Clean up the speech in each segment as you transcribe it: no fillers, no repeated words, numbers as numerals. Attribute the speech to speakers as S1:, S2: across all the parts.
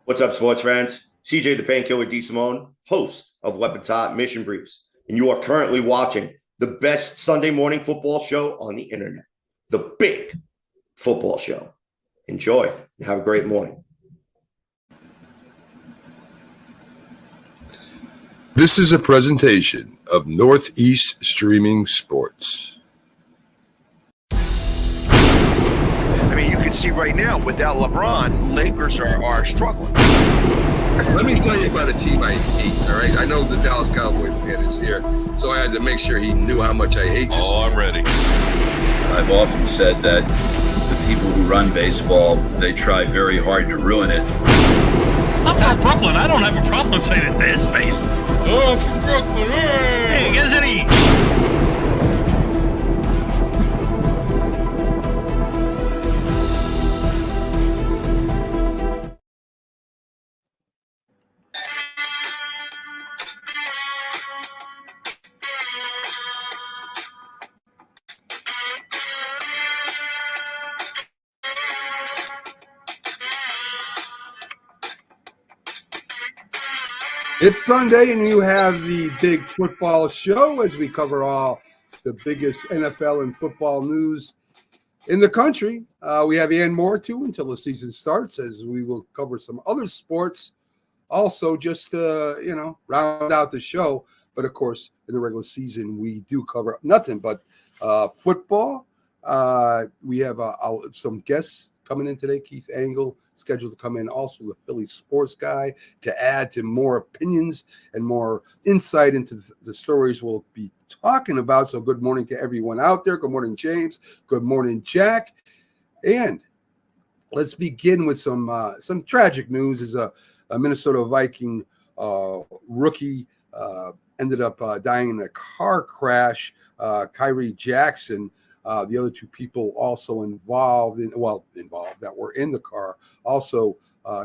S1: What's up, sports fans? CJ the Painkiller D. Simone, host of Weapons Hot Mission Briefs, and you are currently watching the best Sunday morning football show on the internet, the Big Football Show. Enjoy and have a great morning.
S2: This is a presentation of Northeast Streaming Sports.
S3: I mean, you can see right now, without LeBron, Lakers are struggling.
S2: Let me tell you about a team I hate, all right? I know the Dallas Cowboy fan is here, so I had to make sure he knew how much I hate this team.
S4: I'm ready.
S5: I've often said that the people who run baseball, they try very hard to ruin it.
S4: I'm from Brooklyn. I don't have a problem saying it to his face. Oh, I'm from Brooklyn. Hey, guys, any...
S2: It's Sunday, and you have the Big Football Show as we cover all the biggest NFL and football news in the country. We have Ann Moore, too, until the season starts, as we will cover some other sports also just to, round out the show. But, of course, in the regular season, we do cover nothing but football. We have some guests coming in today. Keith Angle scheduled to come in, also the Philly sports guy, to add to more opinions and more insight into the stories we'll be talking about. So good morning to everyone out there. Good morning, James. Good morning, Jack. And let's begin with some tragic news. Is a Minnesota Viking rookie ended up dying in a car crash. Kyrie Jackson. The other two people also involved that were in the car also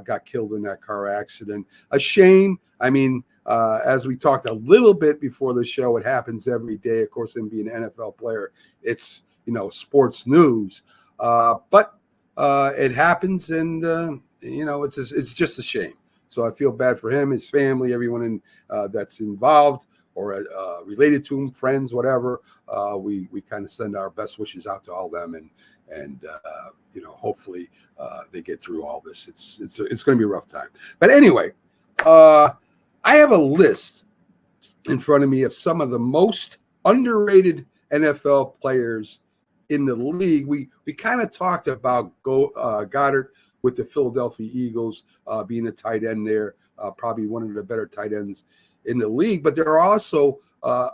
S2: got killed in that car accident. A shame. I mean, as we talked a little bit before the show, it happens every day. Of course, in being an NFL player, it's, sports news. But it happens, and, it's just a shame. So I feel bad for him, his family, everyone that's involved or related to him, friends, whatever. We kind of send our best wishes out to all them, and hopefully they get through all this. It's going to be a rough time. But anyway, I have a list in front of me of some of the most underrated NFL players in the league. We kind of talked about Goddard with the Philadelphia Eagles being a tight end there, probably one of the better tight ends in the league, but there are also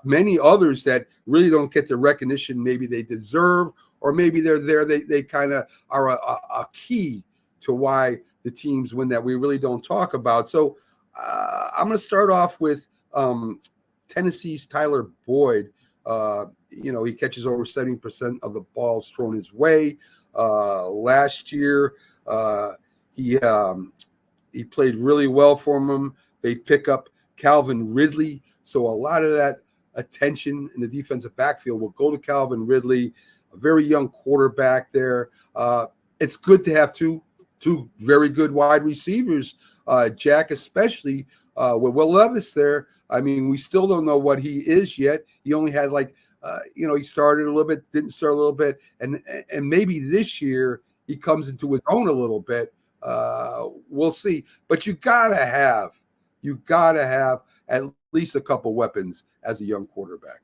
S2: many others that really don't get the recognition maybe they deserve, or maybe they're there. They kind of are a key to why the teams win that we really don't talk about. So I'm going to start off with Tennessee's Tyler Boyd. He catches over 70% of the balls thrown his way. Last year, he played really well for them. They pick up Calvin Ridley. So a lot of that attention in the defensive backfield will go to Calvin Ridley, a very young quarterback there. It's good to have two very good wide receivers, Jack, especially with Will Levis there. I mean, we still don't know what he is yet. He only had he started a little bit, didn't start a little bit. And maybe this year he comes into his own a little bit. We'll see. But you gotta have at least a couple weapons as a young quarterback.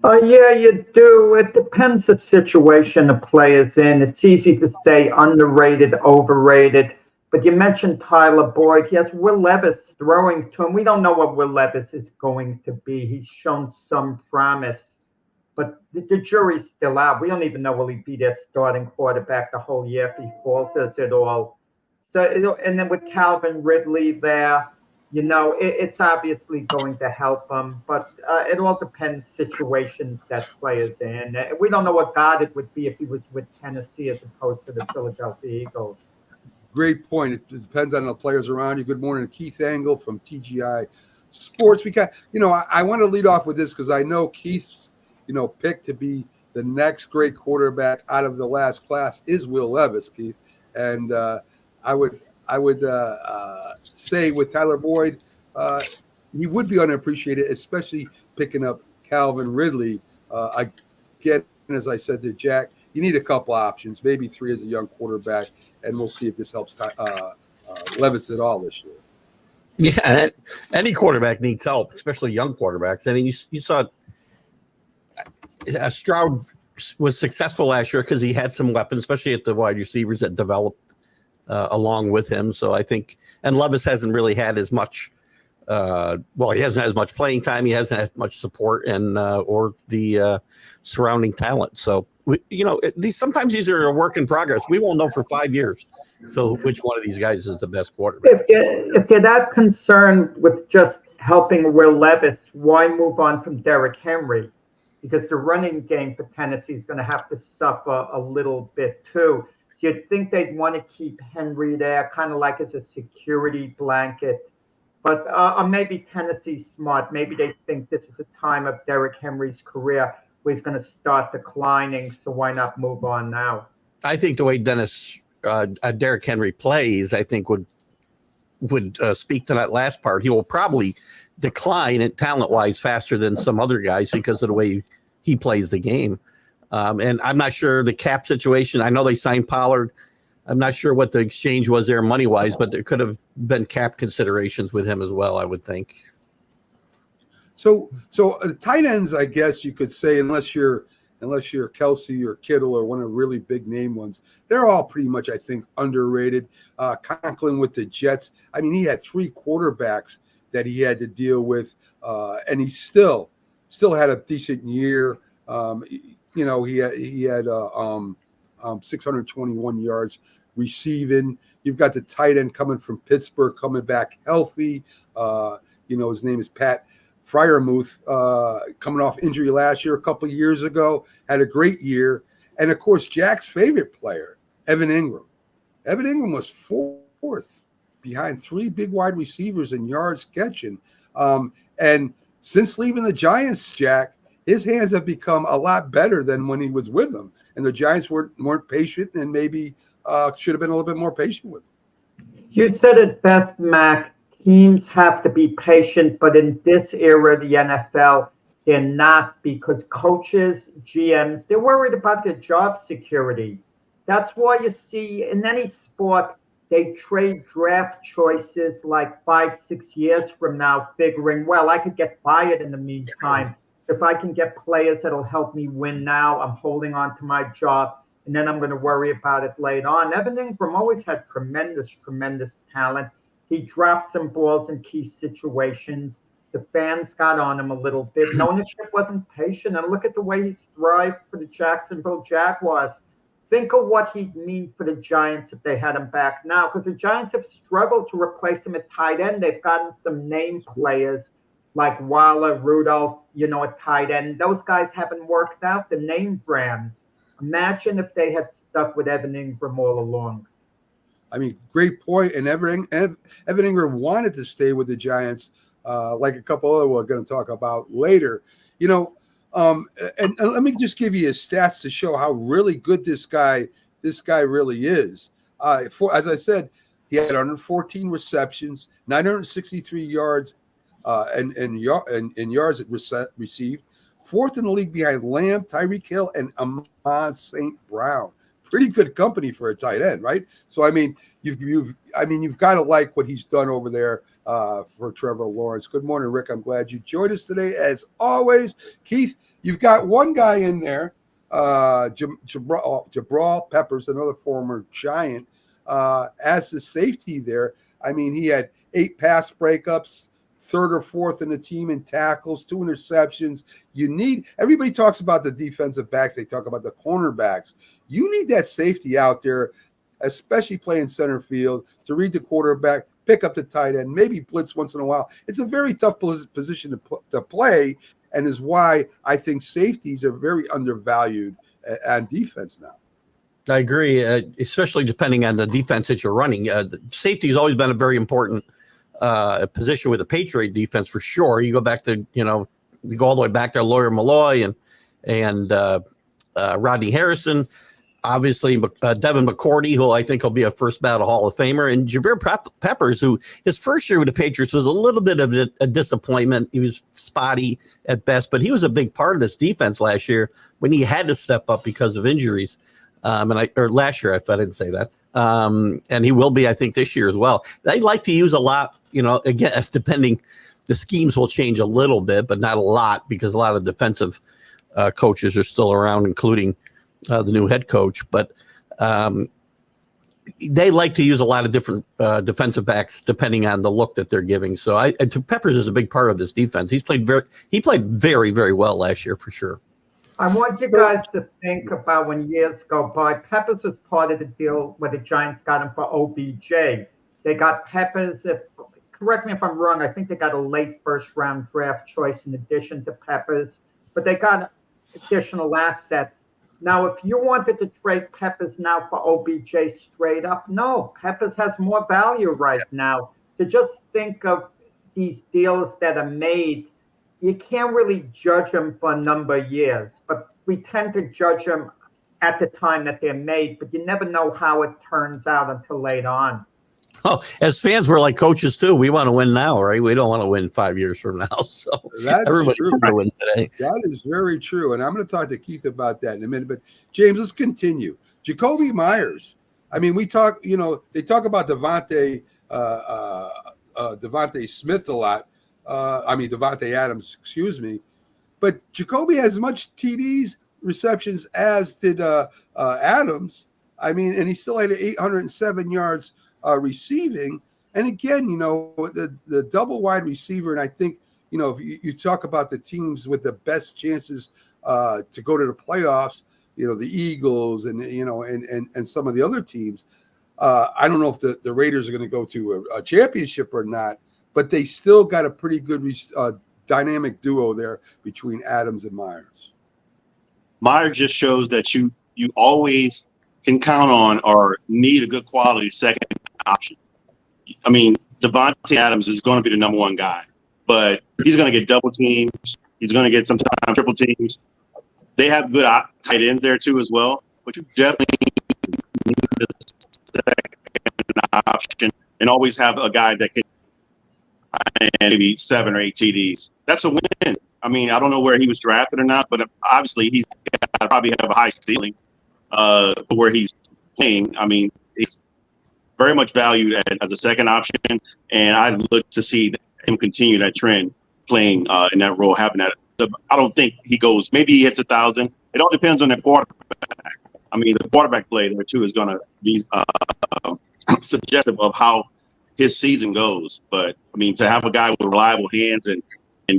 S6: Yeah, you do. It depends the situation the player's in. It's easy to say underrated, overrated. But you mentioned Tyler Boyd. He has Will Levis throwing to him. We don't know what Will Levis is going to be. He's shown some promise. But the jury's still out. We don't even know will he be their starting quarterback the whole year if he falters at all. So, and then with Calvin Ridley there, it's obviously going to help him, but it all depends situations that player's in. We don't know what Goddard would be if he was with Tennessee as opposed to the Philadelphia Eagles.
S2: Great point. It depends on the players around you. Good morning to Keith Angle from TGI Sports. I want to lead off with this because I know Keith's, pick to be the next great quarterback out of the last class is Will Levis, Keith. And I would say with Tyler Boyd, he would be unappreciated, especially picking up Calvin Ridley. Again, as I said to Jack, you need a couple options, maybe 3 as a young quarterback, and we'll see if this helps Levis at all this year.
S7: Yeah, any quarterback needs help, especially young quarterbacks. I mean, you saw Stroud was successful last year because he had some weapons, especially at the wide receivers that developed along with him. So I think, and Levis hasn't really had as much. He hasn't had as much playing time. He hasn't had much support and or the surrounding talent. So sometimes these are a work in progress. We won't know for 5 years so which one of these guys is the best quarterback.
S6: If you're that concerned with just helping Will Levis, why move on from Derrick Henry? Because the running game for Tennessee is going to have to suffer a little bit too. So you'd think they'd want to keep Henry there, kind of like as a security blanket. But maybe Tennessee's smart. Maybe they think this is a time of Derrick Henry's career where he's going to start declining. So why not move on now?
S7: I think the way Derrick Henry plays, I think would speak to that last part. He will probably decline in talent-wise faster than some other guys because of the way he plays the game. And I'm not sure the cap situation. I know they signed Pollard. I'm not sure what the exchange was there money-wise, but there could have been cap considerations with him as well, I would think.
S2: So tight ends, I guess you could say, unless you're Kelsey or Kittle or one of the really big name ones, they're all pretty much, I think, underrated. Conklin with the Jets. I mean, he had 3 quarterbacks that he had to deal with, and he still had a decent year. He had 621 yards receiving. You've got the tight end coming from Pittsburgh, coming back healthy. His name is Pat Freiermuth, coming off injury last year, a couple of years ago, had a great year. And, of course, Jack's favorite player, Evan Ingram. Evan Ingram was 4th behind 3 big wide receivers in yards catching. And since leaving the Giants, Jack, his hands have become a lot better than when he was with them. And the Giants weren't patient and maybe should have been a little bit more patient with him.
S6: You said it best, Mac. Teams have to be patient, but in this era of the NFL, they're not, because coaches, GMs, they're worried about their job security. That's why you see in any sport, they trade draft choices like 5-6 years from now, figuring, well, I could get fired in the meantime. If I can get players that'll help me win now, I'm holding on to my job, and then I'm going to worry about it later on. Evan Ingram always had tremendous talent. He dropped some balls in key situations. The fans got on him a little bit. And ownership wasn't patient. And look at the way he's thrived for the Jacksonville Jaguars. Think of what he'd mean for the Giants if they had him back now, because the Giants have struggled to replace him at tight end. They've gotten some name players like Waller, Rudolph, at tight end. Those guys haven't worked out, the name brands. Imagine if they had stuck with Evan Ingram all along.
S2: I mean, great point. And Evan Ingram wanted to stay with the Giants, like a couple other we're going to talk about later. And let me just give you his stats to show how really good this guy really is. As I said, he had 114 receptions, 963 yards, and yards received. 4th in the league behind Lamb, Tyreek Hill, and Amon St. Brown. Pretty good company for a tight end, right? So I mean, you've got to like what he's done over there for Trevor Lawrence. Good morning, Rick. I'm glad you joined us today, as always. Keith, you've got one guy in there, Jabril Peppers, another former Giant, as the safety there. I mean, he had 8 pass breakups, 3rd or 4th in the team in tackles, 2 interceptions. Everybody talks about the defensive backs. They talk about the cornerbacks. You need that safety out there, especially playing center field, to read the quarterback, pick up the tight end, maybe blitz once in a while. It's a very tough position to play, and is why I think safeties are very undervalued on defense now.
S7: I agree, especially depending on the defense that you're running. Safety has always been a very important position with the Patriot defense for sure. You go back to, you go all the way back to Lawyer Malloy and Rodney Harrison. obviously Devin McCourty, who I think will be a first ballot Hall of Famer, and Jabril Peppers, who his first year with the Patriots was a little bit of a disappointment. He was spotty at best, but he was a big part of this defense last year when he had to step up because of injuries. Or last year, if I didn't say that. And he will be, I think, this year as well. They like to use a lot, again, it's depending, the schemes will change a little bit, but not a lot, because a lot of defensive coaches are still around, including the new head coach. But they like to use a lot of different defensive backs depending on the look that they're giving. So Peppers is a big part of this defense. He played very, very well last year for sure.
S6: I want you guys to think about when years go by. Peppers was part of the deal where the Giants got him for OBJ. They got Peppers. Correct me if I'm wrong. I think they got a late first-round draft choice in addition to Peppers, but they got additional assets. Now, if you wanted to trade Peppers now for OBJ straight up, no, Peppers has more value right now. So just think of these deals that are made. You can't really judge them for a number of years, but we tend to judge them at the time that they're made, but you never know how it turns out until later on.
S7: Oh, as fans, we're like coaches too. We want to win now, right? We don't want to win 5 years from now. So everybody wants to win today.
S2: That is very true. And I'm going to talk to Keith about that in a minute. But James, let's continue. Jakobi Meyers. I mean, they talk about Devontae Smith a lot. Devontae Adams, excuse me. But Jakobi has as much TDs receptions as did Adams. I mean, and he still had 807 yards receiving. And again, the double wide receiver, and I think, if you talk about the teams with the best chances to go to the playoffs, the Eagles and some of the other teams, I don't know if the Raiders are going to go to a championship or not, but they still got a pretty good dynamic duo there between Adams and Meyers.
S8: Meyers just shows that you always can count on or need a good quality second option. I mean, Devontae Adams is going to be the number one guy, but he's going to get double teams. He's going to get sometimes triple teams. They have good tight ends there too as well, but you definitely need the second option and always have a guy that can maybe 7 or 8 TDs. That's a win. I mean, I don't know where he was drafted or not, but obviously he's got to probably have a high ceiling where he's playing. I mean, he's very much valued as a second option, and I'd look to see him continue that trend, playing in that role, having that. I don't think he goes. Maybe he hits 1,000. It all depends on the quarterback. I mean, the quarterback play there too is going to be suggestive of how his season goes. But I mean, to have a guy with reliable hands and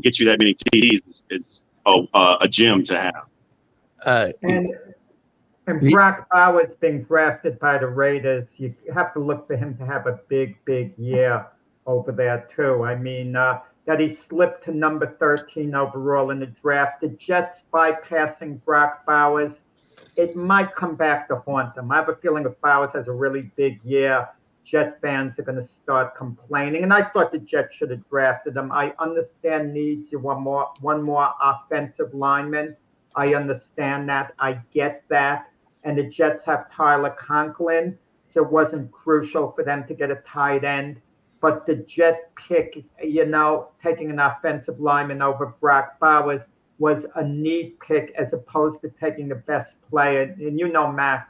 S8: get you that many TDs is a gem to have.
S6: And Brock Bowers being drafted by the Raiders, you have to look for him to have a big year over there too. I mean, that he slipped to number 13 overall in the draft. The Jets bypassing Brock Bowers, it might come back to haunt them. I have a feeling if Bowers has a really big year, Jet fans are going to start complaining. And I thought the Jets should have drafted him. I understand needs. You want one more offensive lineman. I understand that. I get that. And the Jets have Tyler Conklin, so it wasn't crucial for them to get a tight end. But the Jet pick, taking an offensive lineman over Brock Bowers was a neat pick as opposed to taking the best player. And Matt,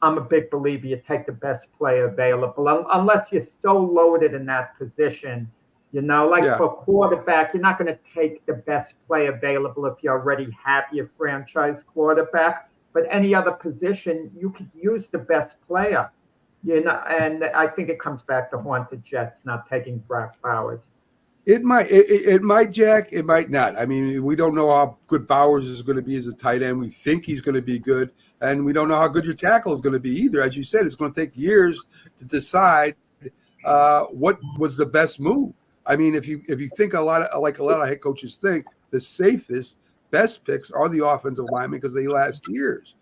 S6: I'm a big believer you take the best player available, unless you're so loaded in that position. For a quarterback, you're not going to take the best player available if you already have your franchise quarterback. But any other position, you could use the best player. And I think it comes back to haunt the Jets not taking Brock Bowers.
S2: It might, Jack. It might not. I mean, we don't know how good Bowers is going to be as a tight end. We think he's going to be good, and we don't know how good your tackle is going to be either. As you said, it's going to take years to decide what was the best move. I mean, if you think a lot of head coaches think, the safest, best picks are the offensive linemen because they last years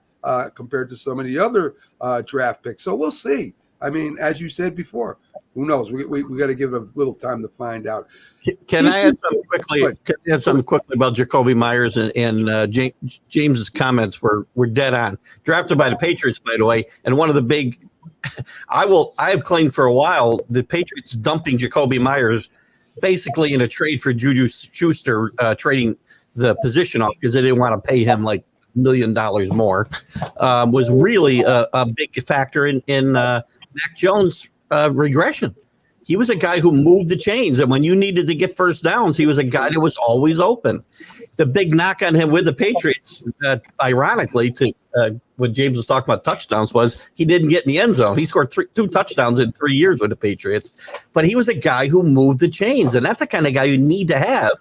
S2: compared to some of the other draft picks. So we'll see. I mean, as you said before, who knows? We got to give a little time to find out.
S7: Can I add something quickly? Can I add something quickly about Jacoby Myers and James's comments were dead on. Drafted by the Patriots, by the way, and one of the big. I've claimed for a while the Patriots dumping Jacoby Myers basically in a trade for Juju Schuster, trading the position off because they didn't want to pay him like $1 million more, was really a big factor in Mac Jones' regression. He was a guy who moved the chains, and when you needed to get first downs, he was a guy that was always open. The big knock on him with the Patriots, ironically, to what James was talking about touchdowns, was he didn't get in the end zone. He scored 2 touchdowns in 3 years with the Patriots, but he was a guy who moved the chains, and that's the kind of guy you need to have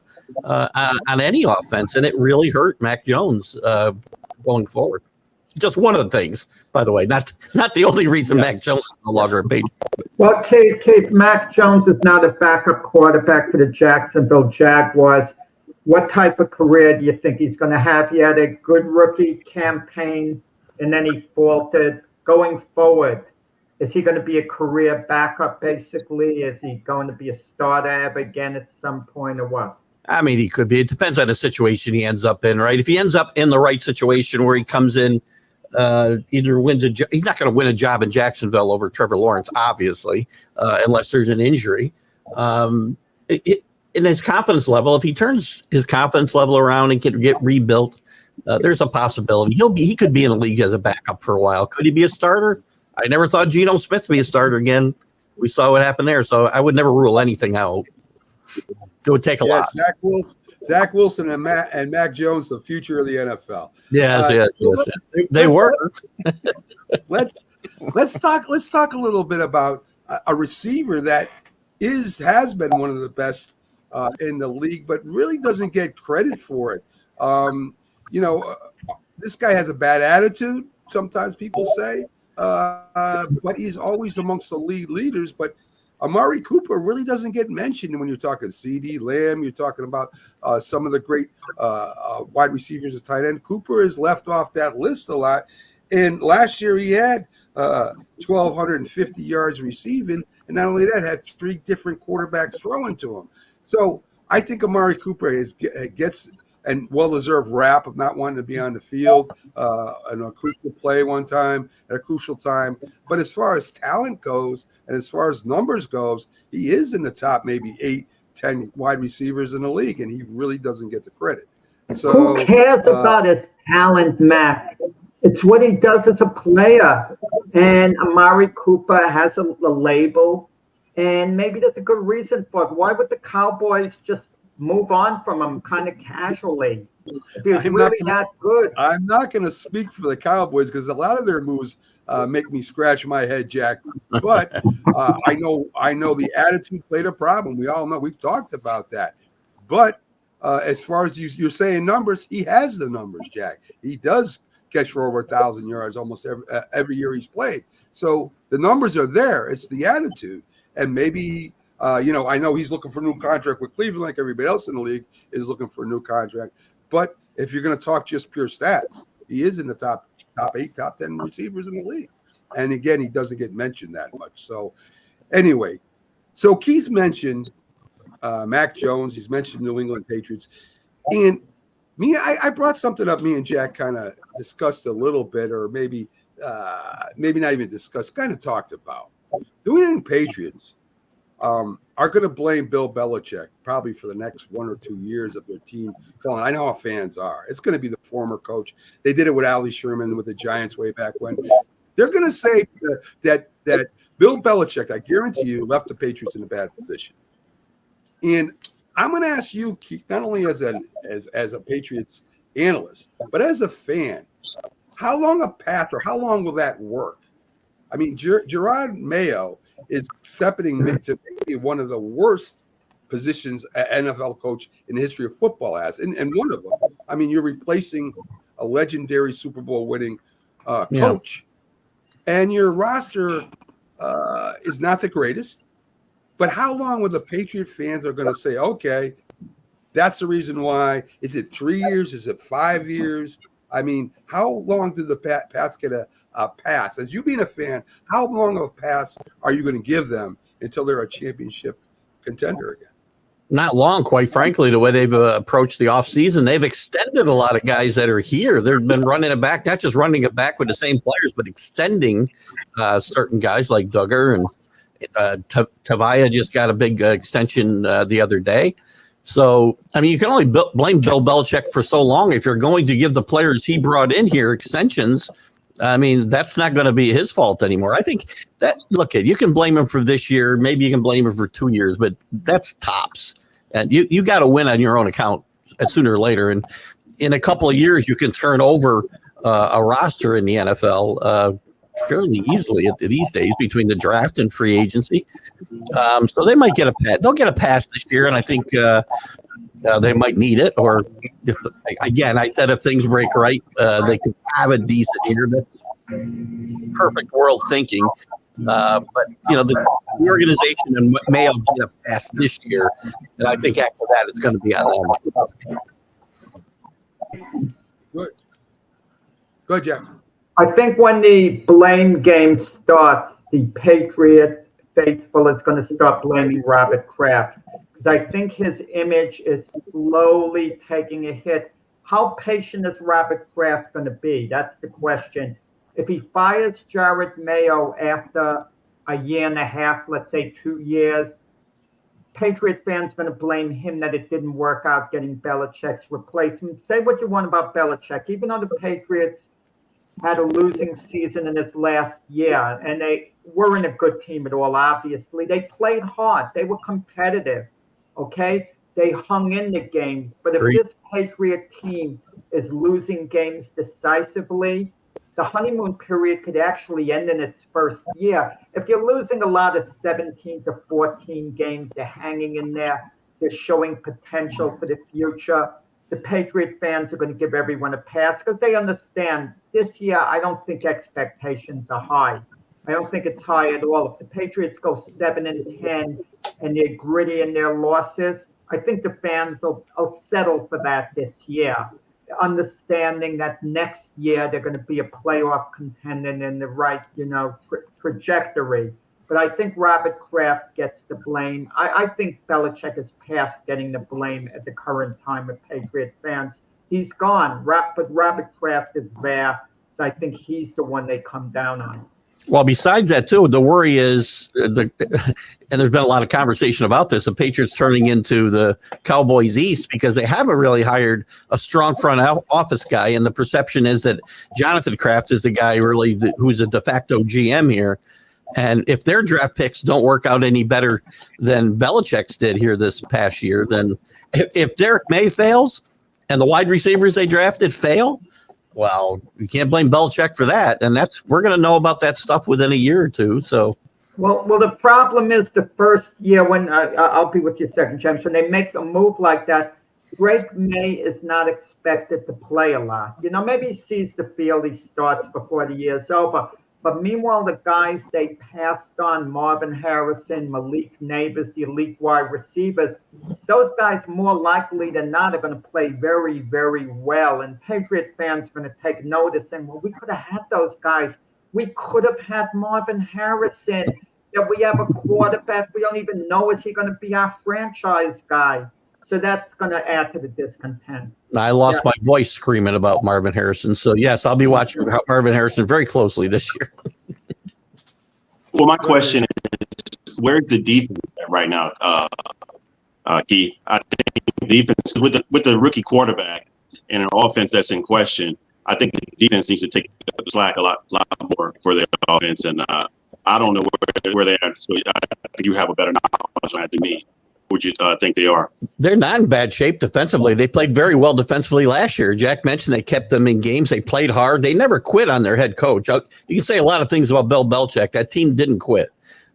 S7: on any offense, and it really hurt Mac Jones going forward. Just one of the things, by the way, not the only reason Mac Jones is no longer a Patriot.
S6: Well, Kate, Mac Jones is now the backup quarterback for the Jacksonville Jaguars. What type of career do you think he's going to have? He had a good rookie campaign, and then he faltered. Going forward, is he going to be a career backup, basically? Is he going to be a starter ever again at some point, or what?
S7: I mean, he could be. It depends on the situation he ends up in, right? If he ends up in the right situation where he comes in, either wins he's not going to win a job in Jacksonville over Trevor Lawrence, obviously, unless there's an injury. In his confidence level, if he turns his confidence level around and can get rebuilt, there's a possibility he could be in the league as a backup for a while. Could he be a starter? I never thought Geno Smith would be a starter again. We saw what happened there, so I would never rule anything out. It would take a lot.
S2: Zach Wilson and Mac Jones, the future of the NFL.
S7: Yes. They were.
S2: Let's talk a little bit about a receiver that has been one of the best in the league, but really doesn't get credit for it. This guy has a bad attitude. Sometimes people say, but he's always amongst the league leaders. But Amari Cooper really doesn't get mentioned when you're talking CeeDee Lamb. You're talking about some of the great wide receivers at tight end. Cooper is left off that list a lot. And last year he had 1,250 yards receiving, and not only that, had 3 different quarterbacks throwing to him. So I think Amari Cooper gets and well-deserved rap of not wanting to be on the field in a crucial play one time at a crucial time. But as far as talent goes and as far as numbers goes, he is in the top maybe 8-10 wide receivers in the league, and he really doesn't get the credit. So
S6: who cares about his talent, Mac? It's what he does as a player. And Amari Cooper has a label, and maybe there's a good reason for it. Why would the Cowboys just move on from him kind of casually? If he was really that good.
S2: I'm not going to speak for the Cowboys because a lot of their moves make me scratch my head, Jack. But I know the attitude played a problem. We all know. We've talked about that. But as far as you're saying numbers, he has the numbers, Jack. He does catch for over 1,000 yards almost every year he's played. So the numbers are there. It's the attitude. And maybe I know he's looking for a new contract with Cleveland, like everybody else in the league is looking for a new contract. But if you're going to talk just pure stats, he is in the top 8, top 10 receivers in the league. And again, he doesn't get mentioned that much. So anyway, so Keith mentioned Mac Jones. He's mentioned New England Patriots. And I brought something up me and Jack kind of discussed a little bit, or maybe not even discussed, kind of talked about. New England Patriots are going to blame Bill Belichick probably for the next 1 or 2 years of their team falling. I know how fans are. It's going to be the former coach. They did it with Ali Sherman with the Giants way back when. They're going to say that Bill Belichick, I guarantee you, left the Patriots in a bad position. And I'm going to ask you, Keith, not only as a Patriots analyst, but as a fan, how long a path or how long will that work? I mean, Gerard Mayo is stepping to maybe one of the worst positions an NFL coach in the history of football has. And one of them, I mean, you're replacing a legendary Super Bowl winning coach. And your roster is not the greatest. But how long will the Patriot fans are going to say, okay, that's the reason why? Is it 3 years? Is it 5 years? I mean, how long did the Pats get a pass? As you being a fan, how long of a pass are you going to give them until they're a championship contender again?
S7: Not long, quite frankly, the way they've approached the offseason. They've extended a lot of guys that are here. They've been running it back, not just running it back with the same players, but extending certain guys like Duggar and Tavia just got a big extension the other day. So, I mean, you can only blame Bill Belichick for so long. If you're going to give the players he brought in here extensions, I mean, that's not going to be his fault anymore. I think that, look, you can blame him for this year. Maybe you can blame him for 2 years, but that's tops. And you got to win on your own account sooner or later. And in a couple of years, you can turn over a roster in the NFL fairly easily these days between the draft and free agency. So they might get a pass. They'll get a pass this year, and I think they might need it. Or again, I said if things break right, they could have a decent year. That's perfect world thinking. But the organization and Mayo get a pass this year, and I think after that it's going to be on them.
S2: Good. Good, Jack.
S6: I think when the blame game starts, the Patriot faithful is going to start blaming Robert Kraft, because I think his image is slowly taking a hit. How patient is Robert Kraft going to be? That's the question. If he fires Jared Mayo after a year and a half, let's say 2 years, Patriot fans going to blame him that it didn't work out getting Belichick's replacement. Say what you want about Belichick. Even though the Patriots had a losing season in his last year, and they weren't a good team at all, obviously. They played hard. They were competitive, okay? They hung in the games. But if this Patriot team is losing games decisively, the honeymoon period could actually end in its first year. If you're losing a lot of 17 to 14 games, they're hanging in there, they're showing potential for the future, the Patriot fans are going to give everyone a pass because they understand this year. I don't think expectations are high. I don't think it's high at all. If the Patriots go 7-10 and they're gritty in their losses, I think the fans will settle for that this year, understanding that next year they're going to be a playoff contender in the right, trajectory. But I think Robert Kraft gets the blame. I think Belichick is past getting the blame at the current time with Patriot fans. He's gone, but Robert Kraft is there, so I think he's the one they come down on.
S7: Well, besides that, too, the worry is, and there's been a lot of conversation about this, the Patriots turning into the Cowboys East because they haven't really hired a strong front office guy, and the perception is that Jonathan Kraft is the guy really who's a de facto GM here. And if their draft picks don't work out any better than Belichick's did here this past year, then if Derek May fails and the wide receivers they drafted fail, well, you can't blame Belichick for that. And we're going to know about that stuff within a year or two. So,
S6: well, the problem is the first year when I'll be with you second, James, when they make a move like that, Drake May is not expected to play a lot. Maybe he sees the field, he starts before the year's over. But meanwhile, the guys they passed on, Marvin Harrison, Malik Neighbors, the elite wide receivers, those guys more likely than not are going to play very, very well. And Patriot fans are going to take notice and, well, we could have had those guys. We could have had Marvin Harrison. That we have a quarterback we don't even know, is he going to be our franchise guy? So that's going to add to the discontent.
S7: I lost my voice screaming about Marvin Harrison. So, yes, I'll be watching Marvin Harrison very closely this year.
S8: Well, my question is, where's the defense at right now, Keith? I think defense, with the rookie quarterback and an offense that's in question, I think the defense needs to take the slack a lot more for their offense. And I don't know where they are. So I think you have a better knowledge on that than me. Would you think they are?
S7: They're not in bad shape defensively. They played very well defensively last year. Jack mentioned they kept them in games. They played hard. They never quit on their head coach. You can say a lot of things about Bill Belichick. That team didn't quit.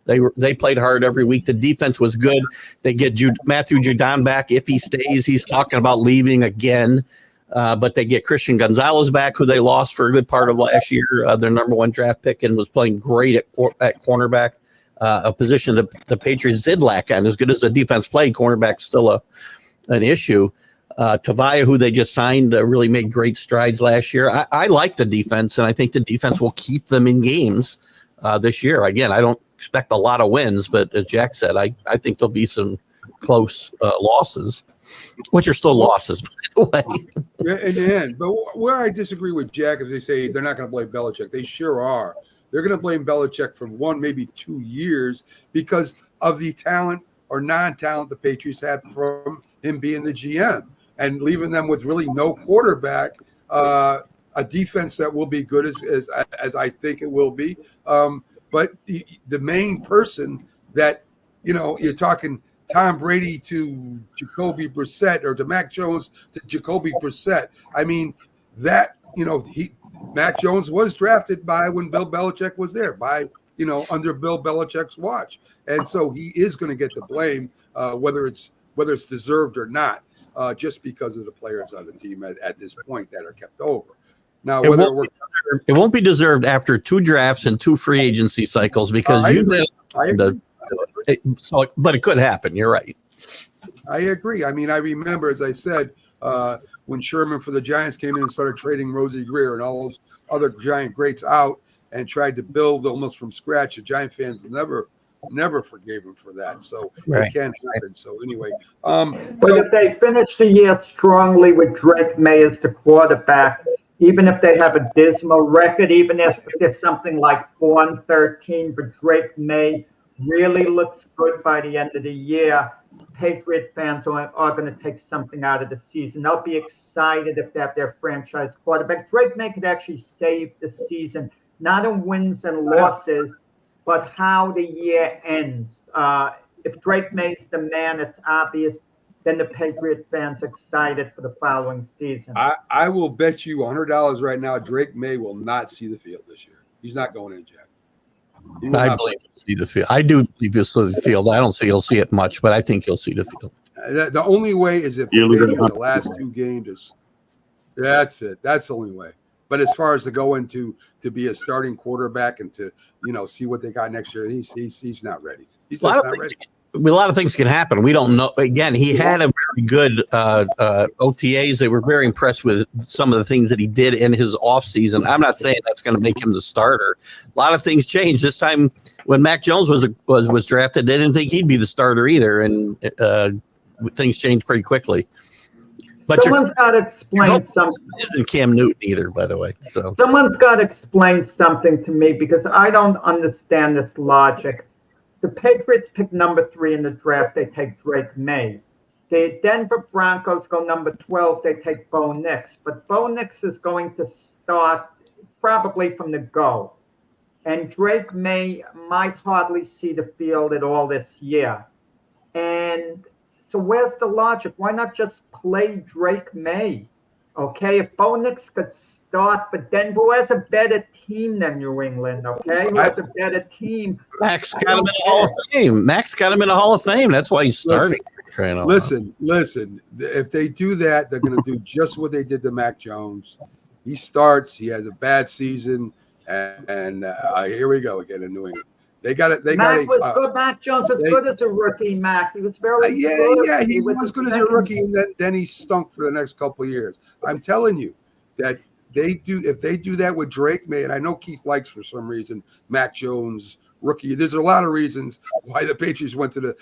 S7: They played hard every week. The defense was good. They get Matthew Judon back if he stays. He's talking about leaving again. But they get Christian Gonzalez back, who they lost for a good part of last year, their number one draft pick, and was playing great at cornerback. A position that the Patriots did lack on. As good as the defense played, cornerback's still an issue. Tavia, who they just signed, really made great strides last year. I like the defense, and I think the defense will keep them in games this year. Again, I don't expect a lot of wins, but as Jack said, I think there'll be some close losses, which are still losses, by the way.
S2: Yeah, in the end. But where I disagree with Jack is they say they're not going to blame Belichick. They sure are. They're going to blame Belichick for 1, maybe 2 years because of the talent or non-talent the Patriots had from him being the GM and leaving them with really no quarterback, a defense that will be good as I think it will be. But the main person that, you're talking Tom Brady to Jacoby Brissett or to Mac Jones to Jacoby Brissett. I mean, that, Mac Jones was drafted by when Bill Belichick was there, under Bill Belichick's watch. And so he is going to get the blame, whether it's deserved or not, just because of the players on the team at this point that are kept over. Now,
S7: it won't be deserved after 2 drafts and 2 free agency cycles because
S2: I agree.
S7: But it could happen. You're right.
S2: I agree. I mean, I remember, as I said, when Sherman for the Giants came in and started trading Rosie Greer and all those other Giant greats out and tried to build almost from scratch. The Giant fans never forgave him for that. So it can't happen. So anyway.
S6: But if they finish the year strongly with Drake May as the quarterback, even if they have a dismal record, even if there's something like 4-13, but Drake May really looks good by the end of the year, Patriot fans are going to take something out of the season. They'll be excited if they have their franchise quarterback. Drake May could actually save the season, not in wins and losses, but how the year ends. If Drake May's the man, it's obvious, then the Patriot fans excited for the following season.
S2: I will bet you $100 right now Drake May will not see the field this year. He's not going in, Jack.
S7: I believe he'll see the field. I do believe he'll see the field. I don't see he'll see it much, but I think he'll see the field.
S2: The only way is if the last 2 games that's it. That's the only way. But as far as to go into to be a starting quarterback and to see what they got next year, he's not ready. He's just not ready.
S7: A lot of things can happen. We don't know. Again, he had a very good OTAs. They were very impressed with some of the things that he did in his offseason. I'm not saying that's going to make him the starter. A lot of things changed. This time when Mac Jones was drafted, they didn't think he'd be the starter either, and things changed pretty quickly. But
S6: someone's got to explain something.
S7: Isn't Cam Newton either, by the way? So
S6: someone's got to explain something to me because I don't understand this logic. The Patriots pick number 3 in the draft. They take Drake May. The Denver Broncos go number 12. They take Bo Nix. But Bo Nix is going to start probably from the go. And Drake May might hardly see the field at all this year. And so where's the logic? Why not just play Drake May? Okay, if Bo Nix could start, but Denver has a better team than New England, okay? Who has a better team?
S7: Max got him in the Hall of Fame. Max got him in the Hall of Fame. That's why he's starting.
S2: Listen. If they do that, they're going to do just what they did to Mac Jones. He starts. He has a bad season, and here we go again in New England. They got it.
S6: Mac was good. Mac Jones was good as a rookie. Mac, he was very good.
S2: Yeah, he was good as a rookie, and then he stunk for the next couple of years. I'm telling you that. If they do that with Drake May, and I know Keith likes for some reason Mac Jones rookie. There's a lot of reasons why the Patriots went to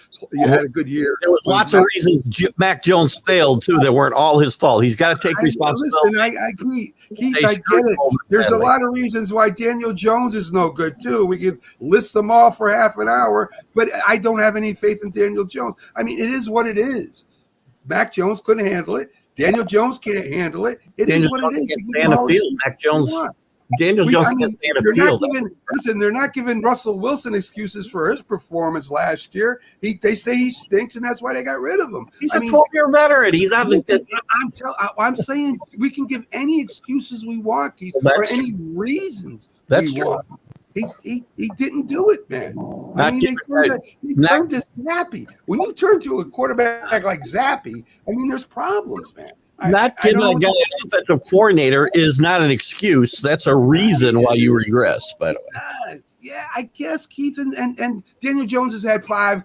S2: had a good year.
S7: There was lots of reasons Mac Jones failed too that weren't all his fault. He's got to take responsibility.
S2: Listen, Keith, I get it. There's a lot of reasons why Daniel Jones is no good too. We could list them all for half an hour, but I don't have any faith in Daniel Jones. I mean, it is what it is. Mac Jones couldn't handle it. Daniel Jones can't handle it. It is what it is.
S7: Mac Jones. Daniel Jones can't stand a field.
S2: They're not giving Russell Wilson excuses for his performance last year. They say he stinks, and that's why they got rid of him.
S7: He's a 12-year veteran. He's obviously.
S2: I'm saying we can give any excuses we want, Keith, or any reasons
S7: we
S2: want. He didn't do it, man. I mean, he turned to Zappy. When you turn to a quarterback like Zappy, I mean, there's problems, man.
S7: Not giving a guy an offensive coordinator is not an excuse. That's a reason why you regress, by the way.
S2: Yeah, I guess Keith and Daniel Jones has had 5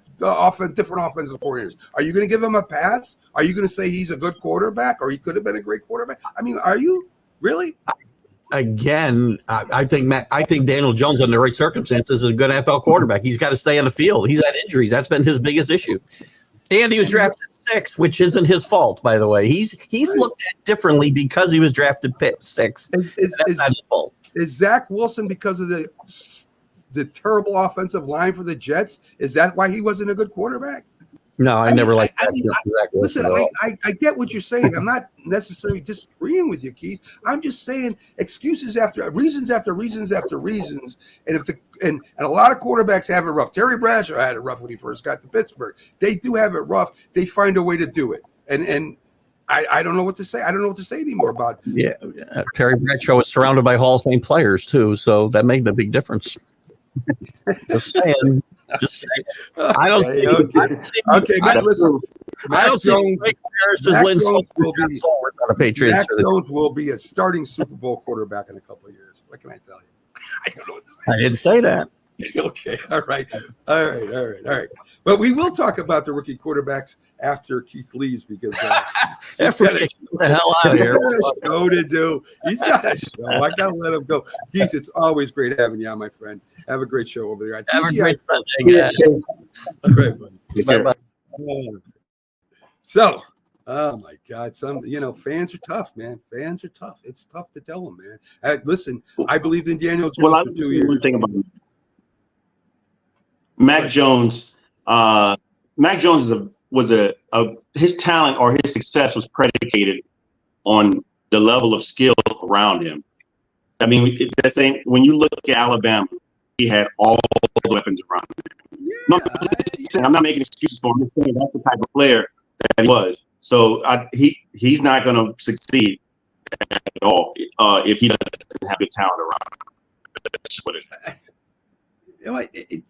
S2: different offensive coordinators. Are you going to give him a pass? Are you going to say he's a good quarterback or he could have been a great quarterback? I mean, are you really?
S7: Again, I think Daniel Jones, under the right circumstances, is a good NFL quarterback. He's got to stay on the field. He's had injuries. That's been his biggest issue. And he was drafted 6, which isn't his fault, by the way. He's looked at differently because he was drafted 6. That's not his fault.
S2: Is Zach Wilson because of the terrible offensive line for the Jets? Is that why he wasn't a good quarterbak?
S7: No, I never liked that.
S2: Listen, I get what you're saying. I'm not necessarily disagreeing with you, Keith. I'm just saying excuses after reasons after reasons after reasons. And and a lot of quarterbacks have it rough. Terry Bradshaw had it rough when he first got to Pittsburgh. They do have it rough. They find a way to do it. And I don't know what to say. I don't know what to say anymore about it.
S7: Yeah, Terry Bradshaw was surrounded by Hall of Fame players too, so that made a big difference. Just saying. I don't see.
S2: Okay, listen.
S7: I don't see Blake Harris as Lynn on the Patriots.
S2: Mac Jones will be a starting Super Bowl quarterback in a couple of years. What can I tell you? I don't know what to say.
S7: I didn't say that.
S2: Okay, all right. But we will talk about the rookie quarterbacks after Keith leaves because
S7: after get the hell out of here.
S2: He's got a show to do. He's got a show. I gotta let him go. Keith, it's always great having you on, my friend. Have a great show over there.
S7: Have a great Sunday.
S2: All right, buddy.
S7: Bye-bye.
S2: So, oh my God, fans are tough, man. Fans are tough. It's tough to tell them, man. Listen, I believed in Daniel Jones for 2 years.
S8: One thing about Mac Jones. Mac Jones his talent or his success was predicated on the level of skill around him. I mean, when you look at Alabama, he had all the weapons around him. Yeah. I'm not making excuses for him. I'm just saying that's the type of player that he was. So he's not going to succeed at all if he doesn't have good talent around him. That's just what it is.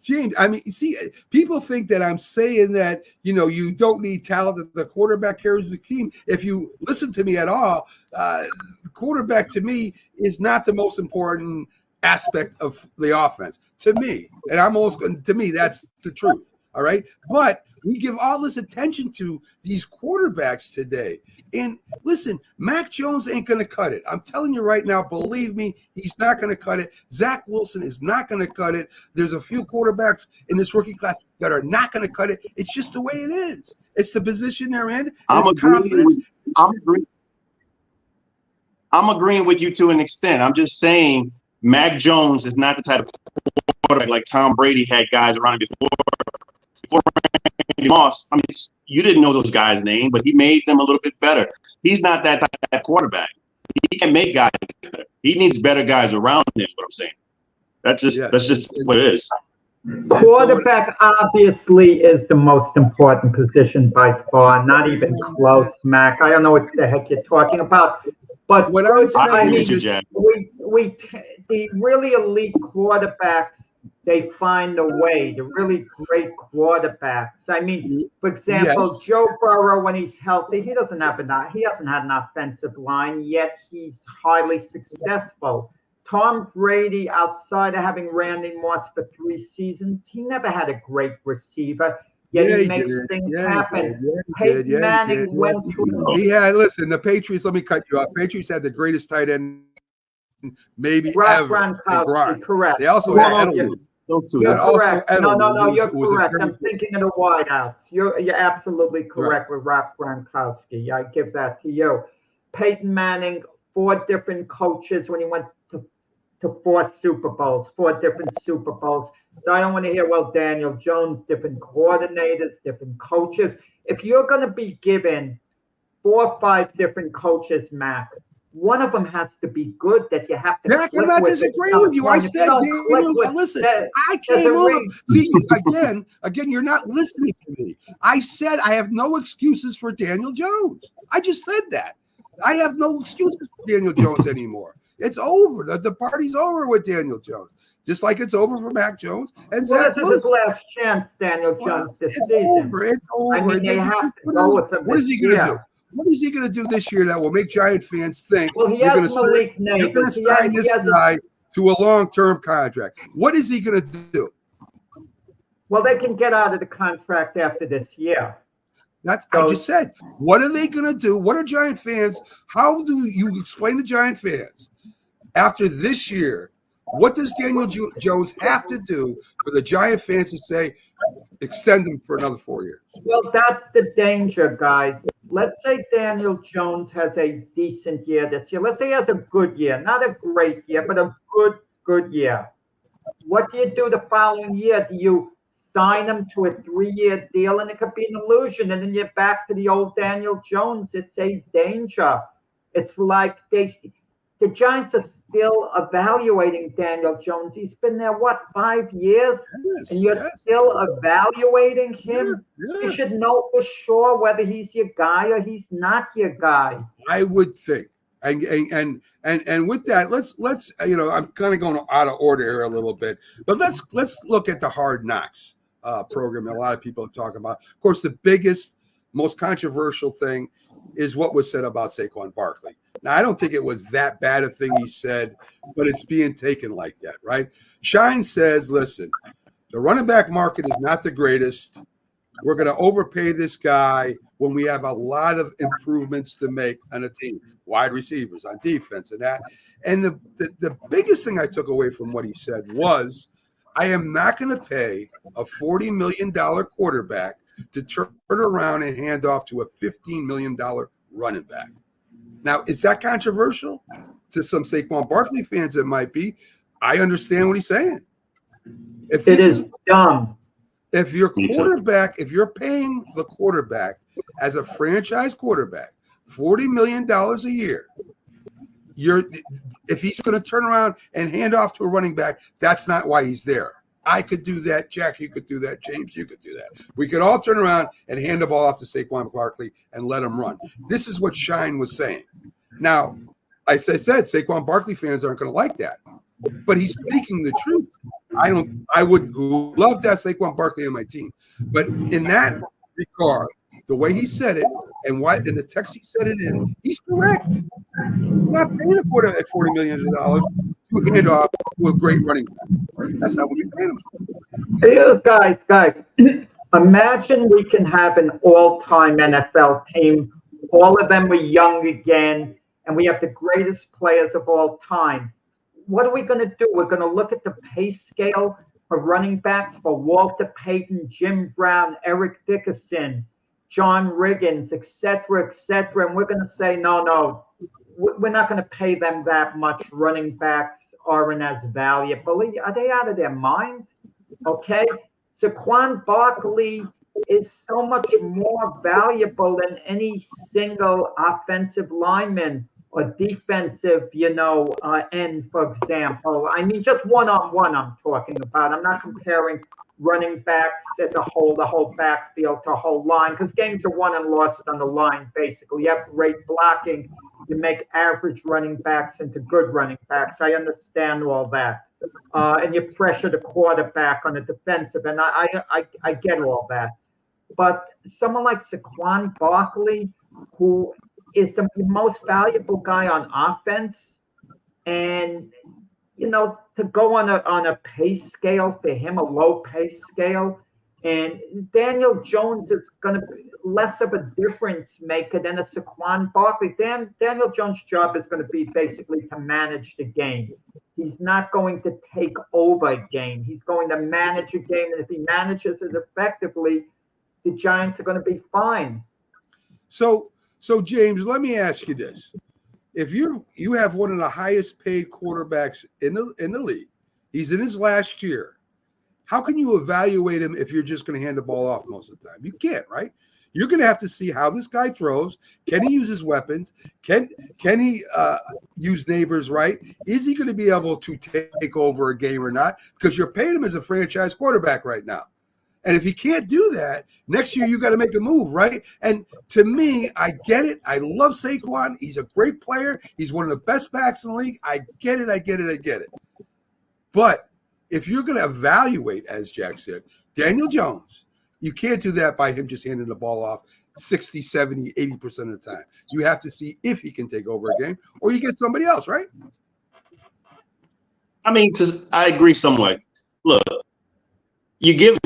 S2: James, I mean, see, people think that I'm saying that, you don't need talent, that the quarterback carries the team. If you listen to me at all, the quarterback to me is not the most important aspect of the offense to me. And to me, that's the truth. All right. But we give all this attention to these quarterbacks today. And listen, Mac Jones ain't going to cut it. I'm telling you right now, believe me, he's not going to cut it. Zach Wilson is not going to cut it. There's a few quarterbacks in this rookie class that are not going to cut it. It's just the way it is. It's the position they're in.
S8: I'm agreeing with you to an extent. I'm just saying Mac Jones is not the type of quarterback like Tom Brady had guys around him before Randy Moss. I mean, you didn't know those guys' names, but he made them a little bit better. He's not that type of quarterback. He can make guys better. He needs better guys around him, is what I'm saying. That's just what it is.
S6: Quarterback obviously is the most important position by far, not even close, Mac. I don't know what the heck you're talking about. But
S2: what I'm saying is
S6: the really elite quarterbacks, they find a way. The really great quarterbacks. I mean, for example, Joe Burrow, when he's healthy, he hasn't had an offensive line, yet he's highly successful. Tom Brady, outside of having Randy Moss for 3 seasons, he never had a great receiver. Yet he makes things happen. Peyton Manning went through.
S2: Listen, the Patriots, let me cut you off. Patriots had the greatest tight end maybe ever.
S6: Gronkowski, correct.
S2: They also had Edelman.
S6: Correct. No, you're correct. I'm thinking of the wideouts. You're absolutely correct with Rob Gronkowski. I give that to you. Peyton Manning, 4 different coaches when he went to 4 Super Bowls, 4 different Super Bowls. So I don't want to hear, Daniel Jones, different coordinators, different coaches. If you're going to be given 4 or 5 different coaches, Mac, one of them has to be good that you have to.
S2: Mac, I'm not disagreeing with you. I said, Daniel, listen, I came on. See, again, you're not listening to me. I said I have no excuses for Daniel Jones. I just said that. I have no excuses for Daniel Jones anymore. It's over. The party's over with Daniel Jones. Just like it's over for Mac Jones and Zach Wilson.
S6: This is his last chance, Daniel Jones, this season.
S2: It's over.
S6: I mean, they have to go with him.
S2: What is he going to do? What is he going to do this year that will make Giant fans think
S6: Well, he
S2: you're going
S6: has
S2: to
S6: Malik
S2: you're going to
S6: Neighbors.
S2: sign this guy to a long-term contract? What is he going to do?
S6: Well, they can get out of the contract after this year.
S2: I just said, what are they going to do? What are Giant fans? How do you explain to Giant fans after this year? What does Daniel Jones have to do for the Giant fans to say, extend him for another 4 years?
S6: Well, that's the danger, guys. Let's say Daniel Jones has a decent year this year. Let's say he has a good year, not a great year, but a good year. What do you do the following year? Do you sign him to a 3-year deal? And it could be an illusion. And then you're back to the old Daniel Jones. It's a danger. It's like the Giants are still evaluating Daniel Jones. He's been there, 5 years?
S2: Yes,
S6: and you're still evaluating him?
S2: Yeah.
S6: You should know for sure whether he's your guy or he's not your guy.
S2: I would think. And with that, let's I'm kind of going out of order here a little bit, but let's look at the Hard Knocks program that a lot of people are talking about. Of course, the biggest, most controversial thing is what was said about Saquon Barkley. Now, I don't think it was that bad a thing he said, but it's being taken like that, right? Shine says, listen, the running back market is not the greatest. We're going to overpay this guy when we have a lot of improvements to make on a team, wide receivers, on defense, and that. And the biggest thing I took away from what he said was, I am not going to pay a $40 million quarterback to turn around and hand off to a $15 million running back. Now, is that controversial? To some Saquon Barkley fans, it might be. I understand what he's saying.
S6: It is dumb.
S2: If your quarterback, if you're paying the quarterback as a franchise quarterback $40 million a year, if he's going to turn around and hand off to a running back, that's not why he's there. I could do that. Jack, you could do that. James, you could do that. We could all turn around and hand the ball off to Saquon Barkley and let him run. This is what Shine was saying. Now, as I said, Saquon Barkley fans aren't going to like that, but he's speaking the truth. I would love to have Saquon Barkley on my team, but in that regard, the way he said it and in the text he said it in, he's correct. I'm not paying a quarterback at $40 million to hand off to a great running back. That's not what you're paying him for.
S6: Hey, guys, imagine we can have an all-time NFL team. All of them were young again, and we have the greatest players of all time. What are we going to do? We're going to look at the pay scale for running backs for Walter Payton, Jim Brown, Eric Dickerson, John Riggins, et cetera, and we're going to say, no, we're not going to pay them that much. Running backs aren't as valuable. Are they out of their mind? Okay. Saquon Barkley is so much more valuable than any single offensive lineman or defensive, end, for example. I mean, just one-on-one I'm talking about. I'm not comparing running backs as a whole, the whole backfield to a whole line, because games are won and lost on the line, basically. You have great blocking. You make average running backs into good running backs. I understand all that. And you pressure the quarterback on the defensive, and I get all that. But someone like Saquon Barkley, who is the most valuable guy on offense, and to go on a pay scale for him, a low pay scale, and Daniel Jones is going to be less of a difference maker than a Saquon Barkley. Daniel Jones' job is going to be basically to manage the game. He's not going to take over a game. He's going to manage a game, and if he manages it effectively, the Giants are going to be fine.
S2: So James, let me ask you this. If you have one of the highest paid quarterbacks in the league, he's in his last year, how can you evaluate him if you're just going to hand the ball off most of the time? You can't, right? You're going to have to see how this guy throws. Can he use his weapons? Can he use neighbors right? Is he going to be able to take over a game or not? Because you're paying him as a franchise quarterback right now. And if he can't do that, next year you got to make a move, right? And to me, I get it. I love Saquon. He's a great player. He's one of the best backs in the league. I get it. But if you're going to evaluate, as Jack said, Daniel Jones, You can't do that by him just handing the ball off 60, 70, 80% of the time. You have to see if he can take over a game or you get somebody else, right?
S8: I mean, I agree somewhat. Look, you give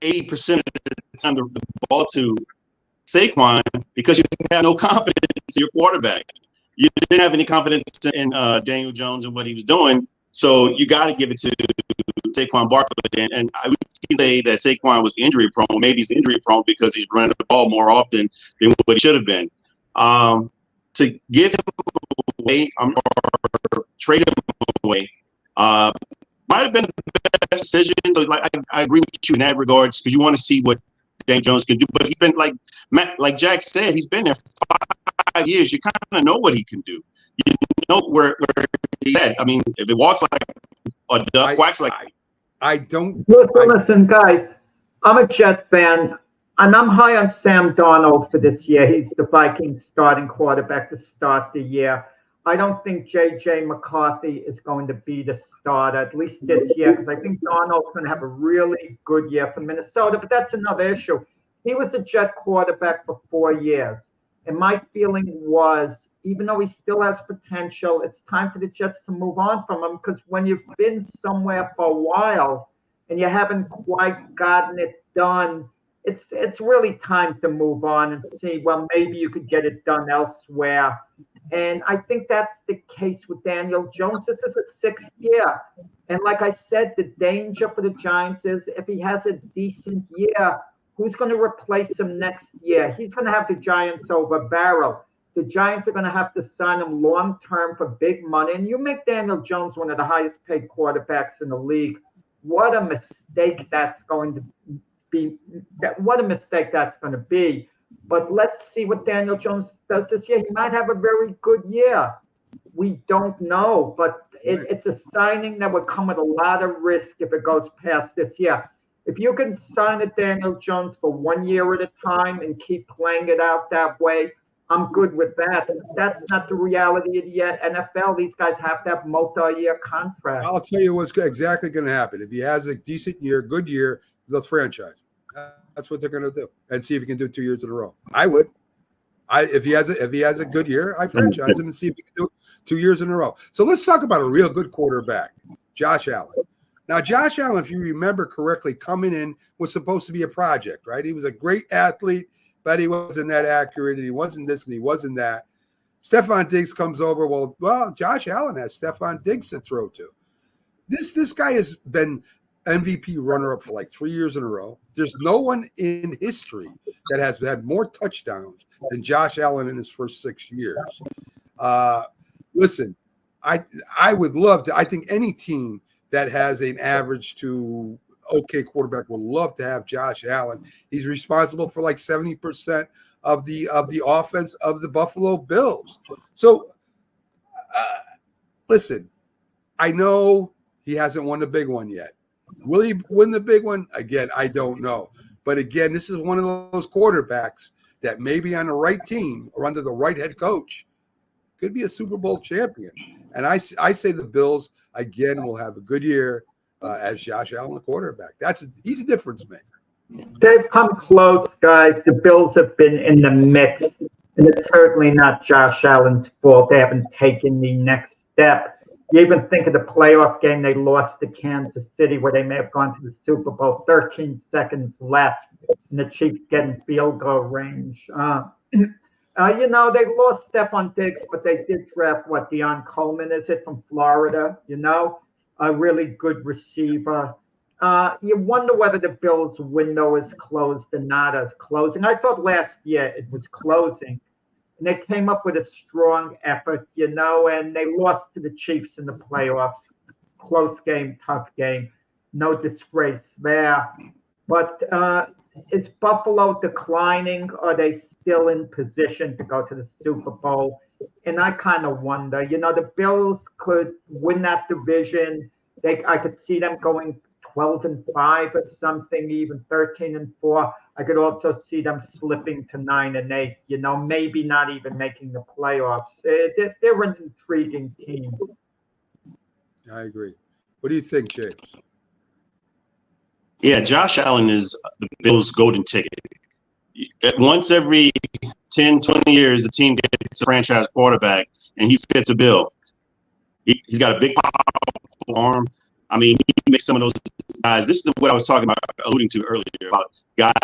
S8: 80% of the time the ball to Saquon because you have no confidence in your quarterback. You didn't have any confidence in Daniel Jones and what he was doing, so you got to give it to Saquon Barkley. And I would say that Saquon was injury prone. Maybe he's injury prone because he's running the ball more often than what he should have been. To give him away or trade him away might have been the best decision. So, like, I agree with you in that regards because you want to see what Daniel Jones can do. But he's been like Jack said, he's been there for 5 years. You kind of know what he can do. You know where he's at. I mean, if it walks like a duck, quacks like.
S2: I don't.
S6: Listen, guys. I'm a Jet fan, and I'm high on Sam Darnold for this year. He's the Vikings starting quarterback to start the year. I don't think J.J. McCarthy is going to be the starter, at least this year, because I think Darnold's going to have a really good year for Minnesota, but that's another issue. He was a Jet quarterback for 4 years, and my feeling was, even though he still has potential, it's time for the Jets to move on from him, because when you've been somewhere for a while and you haven't quite gotten it done, it's really time to move on and see, well, maybe you could get it done elsewhere. And I think that's the case with Daniel Jones. This is a 6th year. And like I said, the danger for the Giants is if he has a decent year, who's going to replace him next year? He's going to have the Giants over barrel. The Giants are going to have to sign him long-term for big money. And you make Daniel Jones one of the highest-paid quarterbacks in the league. What a mistake that's going to be. What a mistake that's going to be. But let's see what Daniel Jones does this year. He might have a very good year. We don't know, but it's a signing that would come with a lot of risk if it goes past this year. If you can sign a Daniel Jones for 1 year at a time and keep playing it out that way, I'm good with that. That's not the reality of the NFL. These guys have to have multi-year contracts.
S2: I'll tell you what's exactly going to happen. If he has a decent year, good year, they'll franchise. That's what they're going to do, and see if he can do it 2 years in a row. I would. If he has a good year, I franchise him and see if he can do it 2 years in a row. So let's talk about a real good quarterback, Josh Allen. Now, Josh Allen, if you remember correctly, coming in was supposed to be a project, right? He was a great athlete, but he wasn't that accurate, and he wasn't this and he wasn't that. Stephon Diggs comes over. Well, Josh Allen has Stephon Diggs to throw to. This guy has been MVP runner-up for like 3 years in a row. There's no one in history that has had more touchdowns than Josh Allen in his first 6 years. Listen, I would love to. I think any team that has an average to okay quarterback would love to have Josh Allen. He's responsible for like 70% of the offense of the Buffalo Bills. So, listen, I know he hasn't won the big one yet. Will he win the big one? Again, I don't know. But again, this is one of those quarterbacks that maybe on the right team or under the right head coach could be a Super Bowl champion. And I say the Bills, again, will have a good year as Josh Allen, the quarterback. He's a difference maker.
S6: They've come close, guys. The Bills have been in the mix, and it's certainly not Josh Allen's fault. They haven't taken the next step. You even think of the playoff game they lost to Kansas City where they may have gone to the Super Bowl, 13 seconds left, and the Chiefs getting field goal range. They lost Stephon Diggs, but they did draft, Deion Coleman, is it, from Florida, a really good receiver. You wonder whether the Bills' window is closed or not as closing. I thought last year it was closing. And they came up with a strong effort, and they lost to the Chiefs in the playoffs. Close game, tough game. No disgrace there. But is Buffalo declining? Are they still in position to go to the Super Bowl? And I kind of wonder. The Bills could win that division. I could see them going 12-5 or something, even 13-4. I could also see them slipping to 9-8. Maybe not even making the playoffs. They're an intriguing team.
S2: I agree. What do you think, James?
S8: Yeah, Josh Allen is the Bills' golden ticket. Once every 10, 20 years, the team gets a franchise quarterback, and he fits the bill. He's got a big, powerful arm. I mean, he makes some of those guys. This is what I was talking about, alluding to earlier, about guys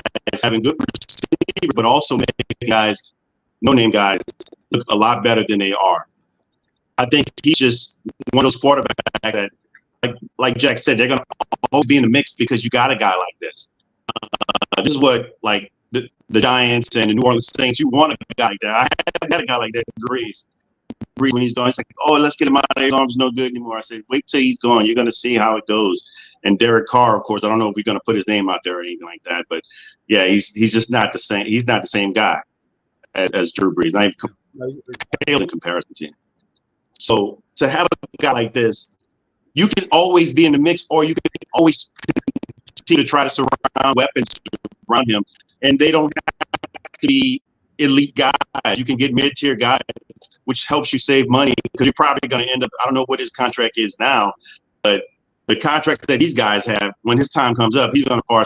S8: having good receivers, but also making guys, no-name guys, look a lot better than they are. I think he's just one of those quarterbacks that, like Jack said, they're going to always be in the mix because you got a guy like this. This is what, like, the Giants and the New Orleans Saints, you want a guy like that. I had a guy like that in Breeze. When he's gone, it's like, oh, let's get him out of there. His arm's no good anymore. I said, wait till he's gone. You're going to see how it goes. And Derek Carr, of course, I don't know if we're going to put his name out there or anything like that, but yeah, he's just not the same. He's not the same guy as Drew Brees. Not even pale in comparison to him. So to have a guy like this, you can always be in the mix, or you can always continue to try to surround weapons around him, and they don't have to be elite guys. You can get mid-tier guys, which helps you save money because you're probably going to end up, I don't know what his contract is now, but the contracts that these guys have, when his time comes up, he's going to far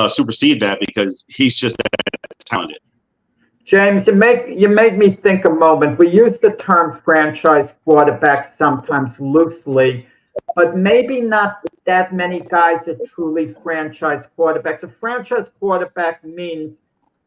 S8: supersede that because he's just that talented.
S6: James, you made me think a moment. We use the term franchise quarterback sometimes loosely, but maybe not that many guys are truly franchise quarterbacks. A franchise quarterback means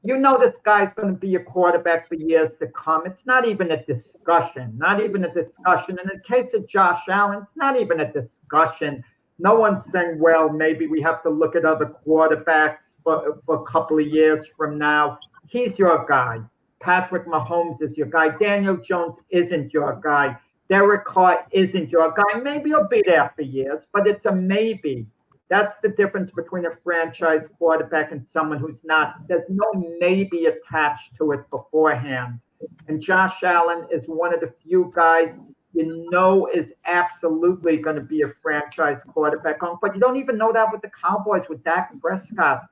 S6: you know this guy's going to be a quarterback for years to come. It's not even a discussion, In the case of Josh Allen, it's not even a discussion. No one's saying, well, maybe we have to look at other quarterbacks for a couple of years from now. He's your guy. Patrick Mahomes is your guy. Daniel Jones isn't your guy. Derek Carr isn't your guy. Maybe he'll be there for years, but it's a maybe. That's the difference between a franchise quarterback and someone who's not. There's no maybe attached to it beforehand. And Josh Allen is one of the few guys you know is absolutely going to be a franchise quarterback. But you don't even know that with the Cowboys, with Dak Prescott,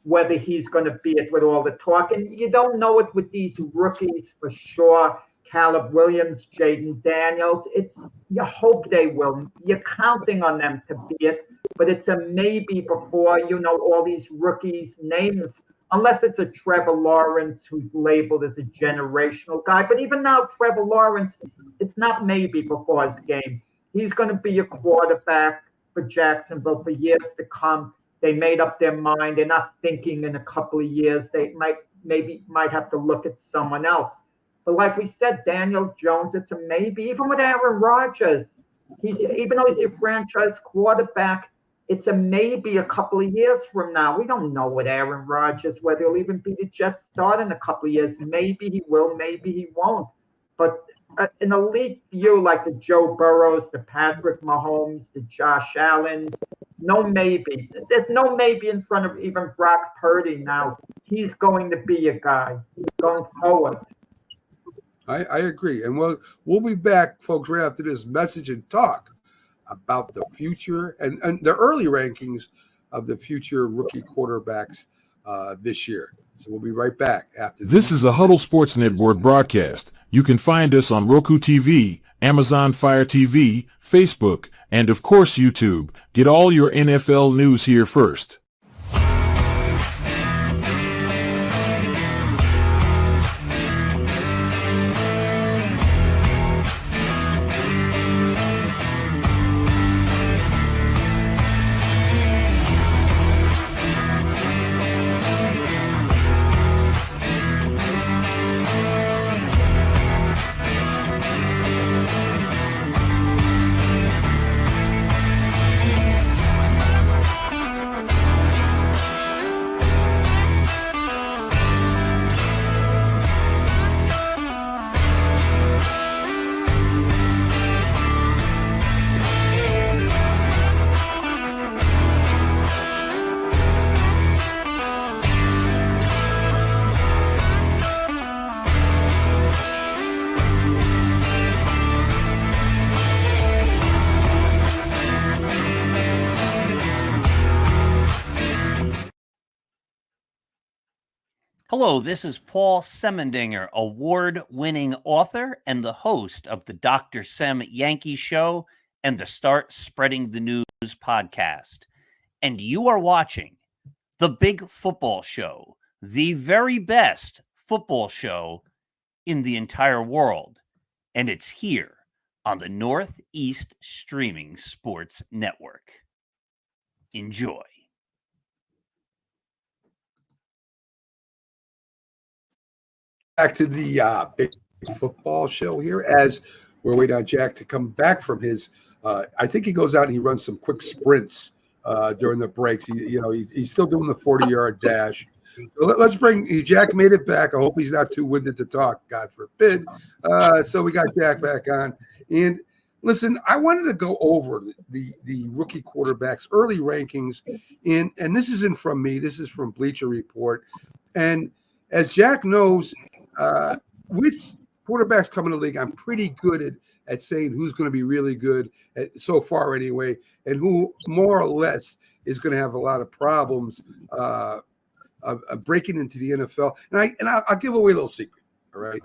S6: whether he's going to be it with all the talk. And you don't know it with these rookies for sure. Caleb Williams, Jaden Daniels. You hope they will. You're counting on them to be it, but it's a maybe before you know all these rookies' names, unless it's a Trevor Lawrence who's labeled as a generational guy. But even now, Trevor Lawrence, it's not maybe before his game. He's going to be a quarterback for Jacksonville for years to come. They made up their mind. They're not thinking in a couple of years. They might have to look at someone else. But like we said, Daniel Jones, it's a maybe. Even with Aaron Rodgers, even though he's a franchise quarterback, it's a maybe a couple of years from now. We don't know with Aaron Rodgers whether he'll even be the Jets start in a couple of years. Maybe he will, maybe he won't. But an elite view like the Joe Burrows, the Patrick Mahomes, the Josh Allens, no maybe. There's no maybe in front of even Brock Purdy now. He's going to be a guy going forward.
S2: I agree. And we'll be back, folks, right after this message and talk about the future and the early rankings of the future rookie quarterbacks this year. So we'll be right back after
S9: this. Is a Huddle Sports Network broadcast. You can find us on Roku TV, Amazon Fire TV, Facebook, and of course YouTube. Get all your NFL news here first.
S10: Hello, this is Paul Semendinger, award-winning author and the host of the Dr. Sem Yankee Show and the Start Spreading the News podcast. and you are watching The Big Football Show, the very best football show in the entire world. And it's here on the Northeast Streaming Sports Network. Enjoy.
S2: Back to the Big Football Show here as we're waiting on Jack to come back from his I think he goes out and he runs some quick sprints during the breaks. He's still doing the 40-yard dash. So let's bring Jack. Made it back. I hope he's not too winded to talk, God forbid. So we got Jack back on. And listen, I wanted to go over the rookie quarterbacks early rankings, and this isn't from me. This is from Bleacher Report. And as Jack knows, with quarterbacks coming to the league, I'm pretty good at saying who's going to be really good so far anyway, and who more or less is going to have a lot of problems breaking into the NFL. And I'll give away a little secret, all right?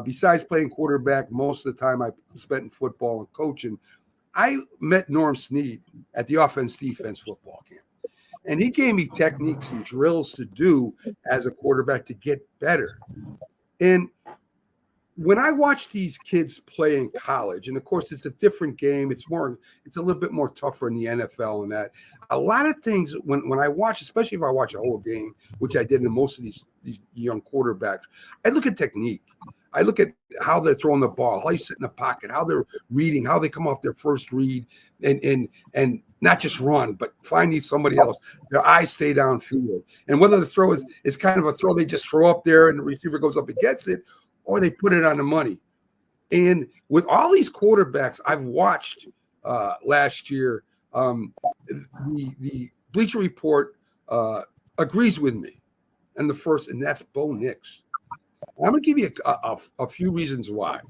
S2: Besides playing quarterback, most of the time I spent in football and coaching, I met Norm Snead at the offense-defense football camp. And he gave me techniques and drills to do as a quarterback to get better. And when I watch these kids play in college, and of course it's a different game, it's a little bit more tougher in the NFL and that. A lot of things when I watch, especially if I watch a whole game, which I did in most of these young quarterbacks, I look at technique. I look at how they're throwing the ball, how you sit in the pocket, how they're reading, how they come off their first read, and not just run, but finding somebody else. Their eyes stay downfield. And whether the throw is kind of a throw they just throw up there and the receiver goes up and gets it, or they put it on the money. And with all these quarterbacks I've watched last year, the Bleacher Report agrees with me. And that's Bo Nix. I'm going to give you a few reasons why.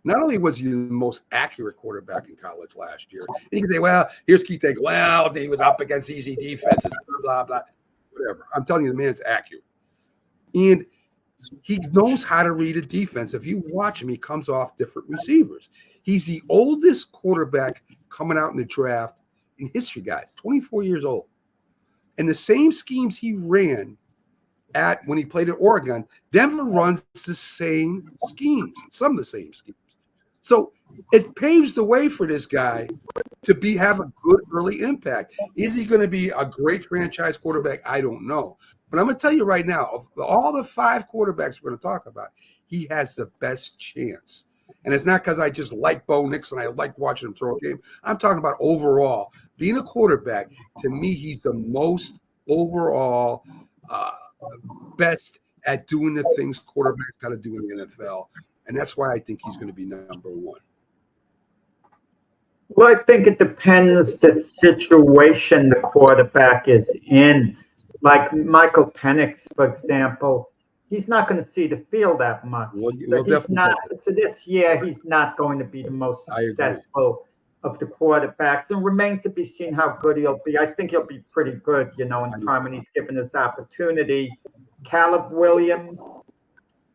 S2: Not only was he the most accurate quarterback in college last year, and you can say, well, here's Keith Taylor. Well, he was up against easy defenses, blah, blah, blah, whatever. I'm telling you, the man's accurate. And he knows how to read a defense. If you watch him, he comes off different receivers. He's the oldest quarterback coming out in the draft in history, guys, 24 years old. And the same schemes he ran when he played at Oregon, Denver runs the same schemes, some of the same schemes. So it paves the way for this guy to have a good early impact. Is he going to be a great franchise quarterback? I don't know. But I'm going to tell you right now, of all the 5 quarterbacks we're going to talk about, he has the best chance. And it's not because I just like Bo Nix and I like watching him throw a game. I'm talking about overall. Being a quarterback, to me, he's the most overall best at doing the things quarterbacks got to do in the NFL. And that's why I think he's going to be number 1.
S6: Well, I think it depends the situation the quarterback is in. Like Michael Penix, for example, he's not going to see the field that much. So this year, he's not going to be the most successful of the quarterbacks. And remains to be seen how good he'll be. I think he'll be pretty good, in time when he's given this opportunity. Caleb Williams,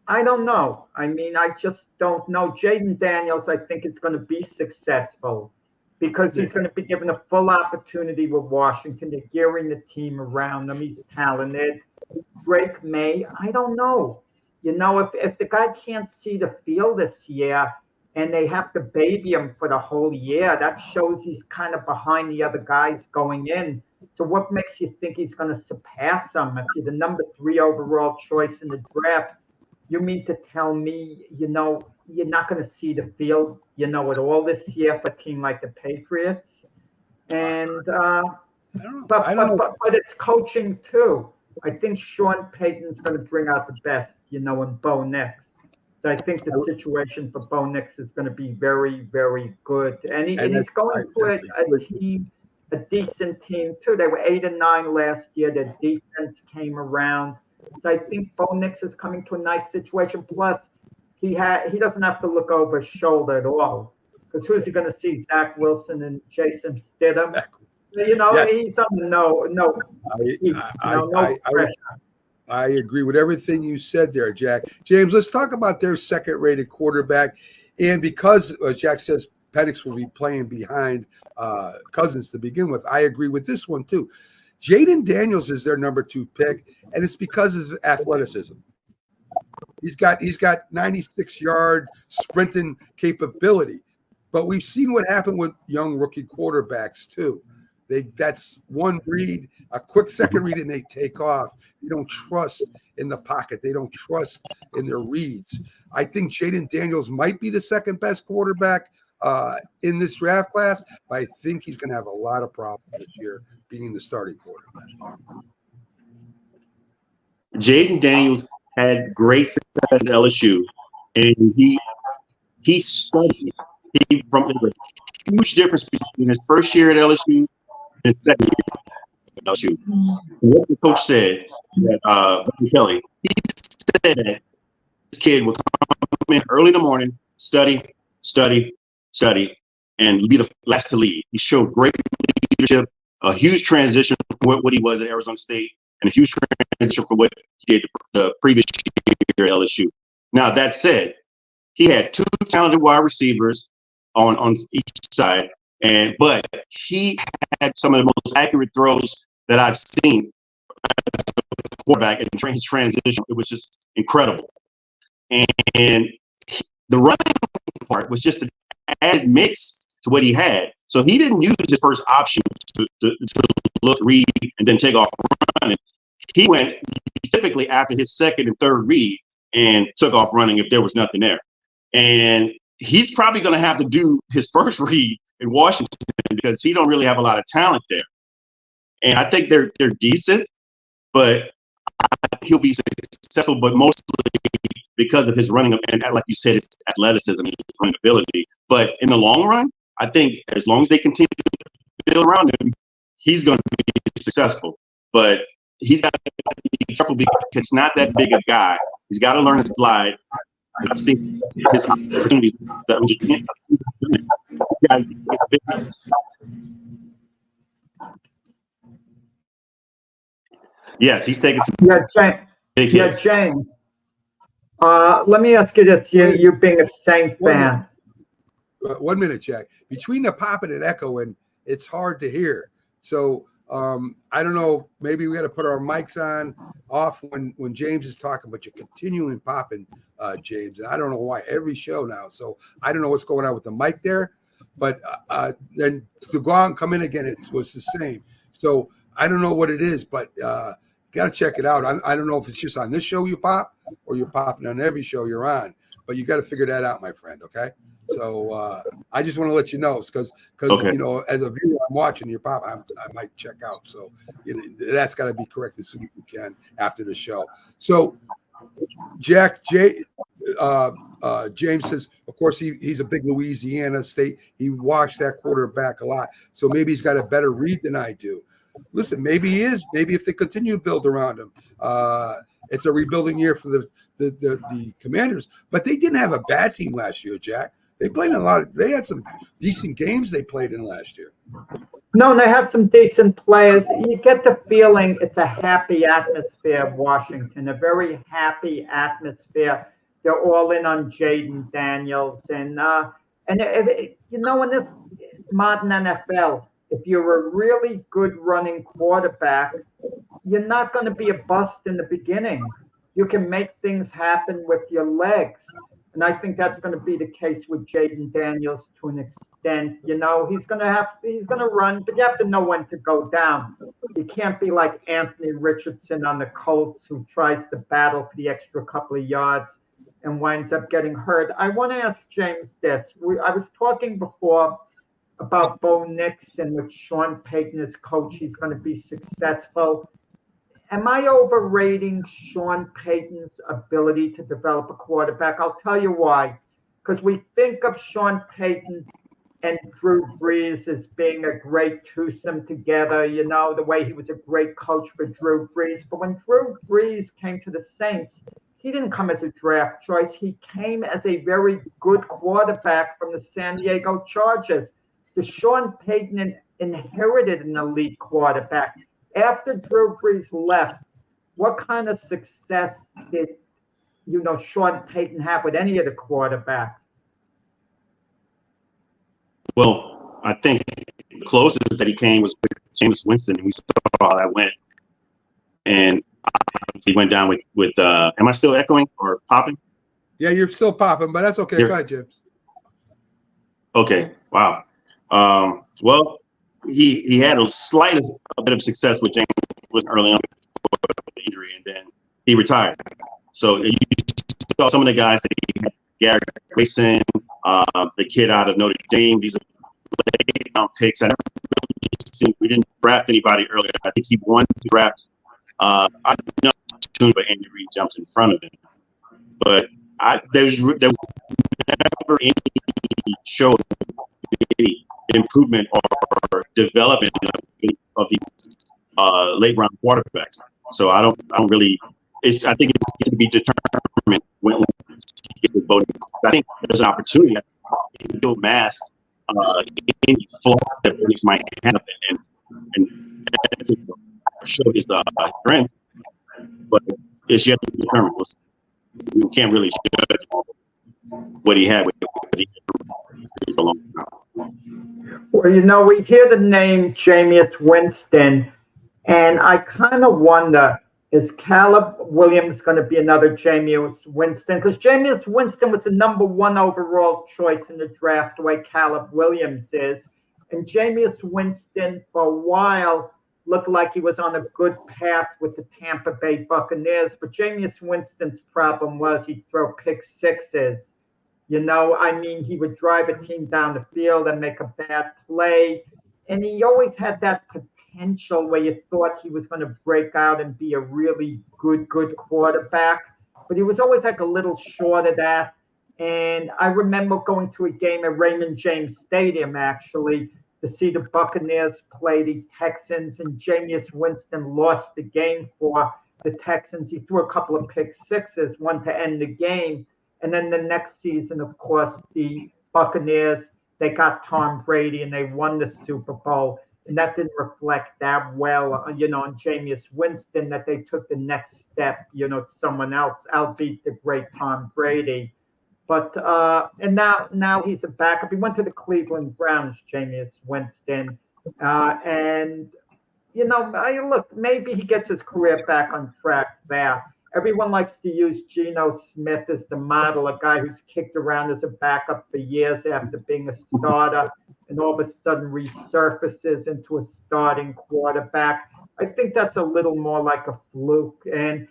S6: I don't know. I mean, I just don't know. Jaden Daniels, I think, is going to be successful because he's going to be given a full opportunity with Washington. They're gearing the team around him. He's talented. Drake May, I don't know. If the guy can't see the field this year and they have to baby him for the whole year, that shows he's kind of behind the other guys going in. So what makes you think he's going to surpass them? If you're the number 3 overall choice in the draft, you mean to tell me, you're not going to see the field, at all this year for a team like the Patriots? And but it's coaching too. I think Sean Payton's going to bring out the best, in Bo Nix. So I think the situation for Bo Nix is going to be very, very good. And he's going for a decent team too. They were 8-9 last year. Their defense came around. So I think Bo Nix is coming to a nice situation. Plus, he doesn't have to look over his shoulder at all. Because who's he going to see? Zach Wilson and Jason Stidham. He's on the pressure.
S2: I agree with everything you said there, Jack. James, let's talk about their second-rated quarterback. And because, as Jack says, Penix will be playing behind Cousins to begin with. I agree with this one too. Jaden Daniels is their number 2 pick, and it's because of his athleticism. He's got 96-yard sprinting capability, but we've seen what happened with young rookie quarterbacks too. That's one read, a quick second read, and they take off. They don't trust in the pocket. They don't trust in their reads. I think Jaden Daniels might be the second best quarterback in this draft class, but I think he's going to have a lot of problems this year being the starting quarterback.
S8: Jaden Daniels had great success at LSU, and he studied. There was a huge difference between his first year at LSU and his second year at LSU. What the coach said, that Kelly, he said that this kid would come in early in the morning, study, and be the last to lead. He showed great leadership, a huge transition from what he was at Arizona State, and a huge transition from what he did the previous year at LSU. Now, that said, he had 2 talented wide receivers on each side, but he had some of the most accurate throws that I've seen as a quarterback in his transition. It was just incredible. And the running part was just an added mix to what he had. So he didn't use his first option to look, read, and then take off running. He went typically after his second and third read and took off running if there was nothing there. And he's probably going to have to do his first read in Washington because he don't really have a lot of talent there. And I think they're decent, but he'll be successful, but mostly because of his running, and like you said, his athleticism and his running ability. But in the long run, I think as long as they continue to build around him, he's going to be successful. But he's got to be careful because he's not that big a guy. He's got to learn to slide. I've seen his opportunities. Yes, he's taking some big hits.
S6: James. Let me ask you this: you being a Saint fan.
S2: 1 minute, Jack. Between the popping and echoing, it's hard to hear. So I don't know. Maybe we got to put our mics off when James is talking, but you're continuing popping, James. And I don't know why every show now. So I don't know what's going on with the mic there. But then to go out and come in again, it was the same. So I don't know what it is, but got to check it out. I don't know if it's just on this show you pop or you're popping on every show you're on, but you got to figure that out, my friend. Okay. So I just want to let you know because
S8: okay.
S2: You know, as a viewer, I'm watching your pop. I might check out. So you know, that's got to be correct as soon as you can after the show. So James says, of course, he's a big Louisiana State. He watched that quarterback a lot, so maybe he's got a better read than I do. Listen, maybe he is. Maybe if they continue to build around him, it's a rebuilding year for the Commanders. But they didn't have a bad team last year, Jack. They played they had some decent games they played in last year.
S6: No, they have some decent players. You get the feeling it's a happy atmosphere of Washington, a very happy atmosphere. They're all in on Jaden Daniels, and if, you know, in this modern NFL, if you're a really good running quarterback, you're not going to be a bust in the beginning. You can make things happen with your legs. And I think that's going to be the case with Jaden Daniels to an extent. You know, he's going to run, but you have to know when to go down. You can't be like Anthony Richardson on the Colts, who tries to battle for the extra couple of yards and winds up getting hurt. I want to ask James this. I was talking before about Bo Nix and with Sean Payton as coach, he's going to be successful. Am I overrating Sean Payton's ability to develop a quarterback? I'll tell you why. Because we think of Sean Payton and Drew Brees as being a great twosome together, you know, the way he was a great coach for Drew Brees. But when Drew Brees came to the Saints, he didn't come as a draft choice. He came as a very good quarterback from the San Diego Chargers. So Sean Payton inherited an elite quarterback. After Drew Brees left, what kind of success did, Sean Payton have with any of the quarterbacks?
S8: Well, I think the closest that he came was with Jameis Winston, and we saw how that went. And he went down with am I still echoing or popping?
S2: Yeah, you're still popping, but that's okay. Go ahead, James.
S8: Okay. Wow. Well, he had a bit of success with James Winston early on before the injury, and then he retired. So you saw some of the guys that he had, Gary Grayson, the kid out of Notre Dame. These are late round picks. I never really seen. We didn't draft anybody earlier. I think he won the draft. I don't know, but Andy Reid jumped in front of him. But there was never any show any improvement or development of these late round quarterbacks. So I don't really. I think it can be determined when you get voting. I think there's an opportunity to build mass in flaw that Williams might have, and show his strength, but it's yet to be determined. We can't really judge what he had because he had a long time.
S6: Well, we hear the name Jameis Winston, and I kind of wonder, is Caleb Williams going to be another Jameis Winston? Because Jameis Winston was the number 1 overall choice in the draft, the way Caleb Williams is. And Jameis Winston, for a while, looked like he was on a good path with the Tampa Bay Buccaneers. But Jameis Winston's problem was he'd throw pick sixes. He would drive a team down the field and make a bad play. And he always had that potential where you thought he was going to break out and be a really good quarterback. But he was always like a little short of that. And I remember going to a game at Raymond James Stadium, actually, to see the Buccaneers play the Texans, and Jameis Winston lost the game for the Texans. He threw a couple of pick sixes, one to end the game. And then the next season, of course, the Buccaneers, they got Tom Brady and they won the Super Bowl. And that didn't reflect that well, on Jameis Winston, that they took the next step, someone else, outbeat the great Tom Brady. But and now he's a backup. He went to the Cleveland Browns, Jameis Winston, and look, maybe he gets his career back on track there. Everyone likes to use Geno Smith as the model, a guy who's kicked around as a backup for years after being a starter, and all of a sudden resurfaces into a starting quarterback. I think that's a little more like a fluke, and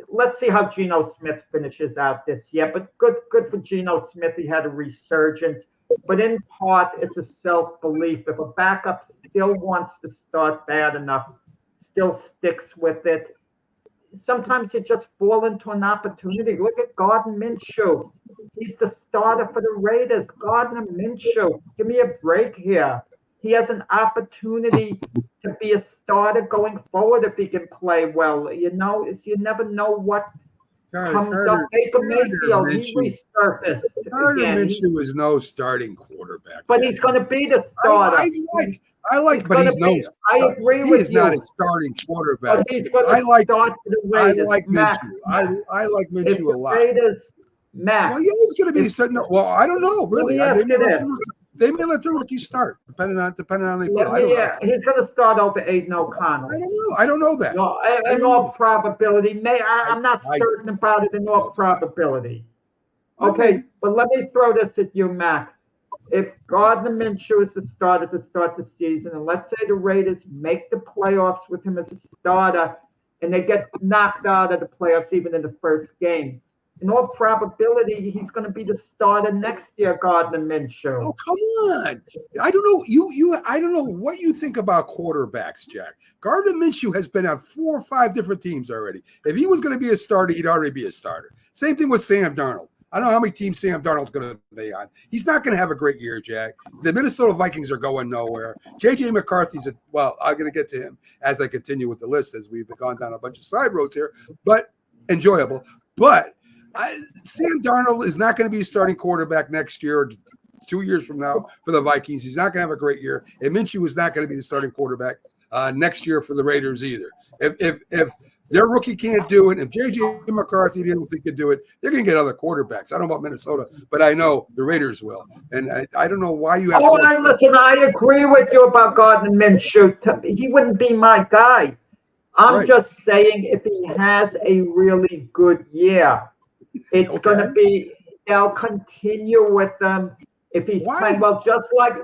S6: let's see how Geno Smith finishes out this year. But good for Geno Smith. He had a resurgence. But in part, it's a self-belief. If a backup still wants to start bad enough, still sticks with it, sometimes you just fall into an opportunity. Look at Gardner Minshew. He's the starter for the Raiders. Gardner Minshew. Give me a break here. He has an opportunity to be a starter going forward if he can play well. You never know what comes up. Baker Mayfield, he resurfaced
S2: Gardner
S6: again.
S2: Minshew is no starting quarterback.
S6: But he's going to be the starter.
S2: I like, but he's no.
S6: I agree
S2: he
S6: with
S2: is
S6: you.
S2: not a starting quarterback.
S6: But he's going to start for the Raiders.
S2: I like Minshew. I like Minshew a lot.
S6: Raiders, Matt.
S2: Well, he's going to be starting. Well, I don't know, really. They may let the rookie start, depending on how they feel. I don't know.
S6: He's going to start over Aiden O'Connell.
S2: I don't know that.
S6: No, in all probability. I'm not certain about it in all probability. Okay, but let me throw this at you, Mac. If Gardner Minshew is the starter to start the season, and let's say the Raiders make the playoffs with him as a starter, and they get knocked out of the playoffs even in the first game, in all probability, he's going to be the starter next year, Gardner Minshew.
S2: Oh, come on. I don't know. I don't know what you think about quarterbacks, Jack. Gardner Minshew has been on 4 or 5 different teams already. If he was going to be a starter, he'd already be a starter. Same thing with Sam Darnold. I don't know how many teams Sam Darnold's going to be on. He's not going to have a great year, Jack. The Minnesota Vikings are going nowhere. J.J. McCarthy's I'm going to get to him as I continue with the list, as we've gone down a bunch of side roads here, but enjoyable. But Sam Darnold is not going to be a starting quarterback next year or 2 years from now for the Vikings. He's not going to have a great year. And Minshew is not going to be the starting quarterback next year for the Raiders either. If their rookie can't do it. If J.J. McCarthy didn't think could do it, they're going to get other quarterbacks. I don't know about Minnesota, but I know the Raiders will. And I don't know why you have so much.
S6: Listen, I agree with you about Gardner Minshew. He wouldn't be my guy. I'm just saying if he has a really good year, it's going to be, they'll continue with them. If he's playing well, just like,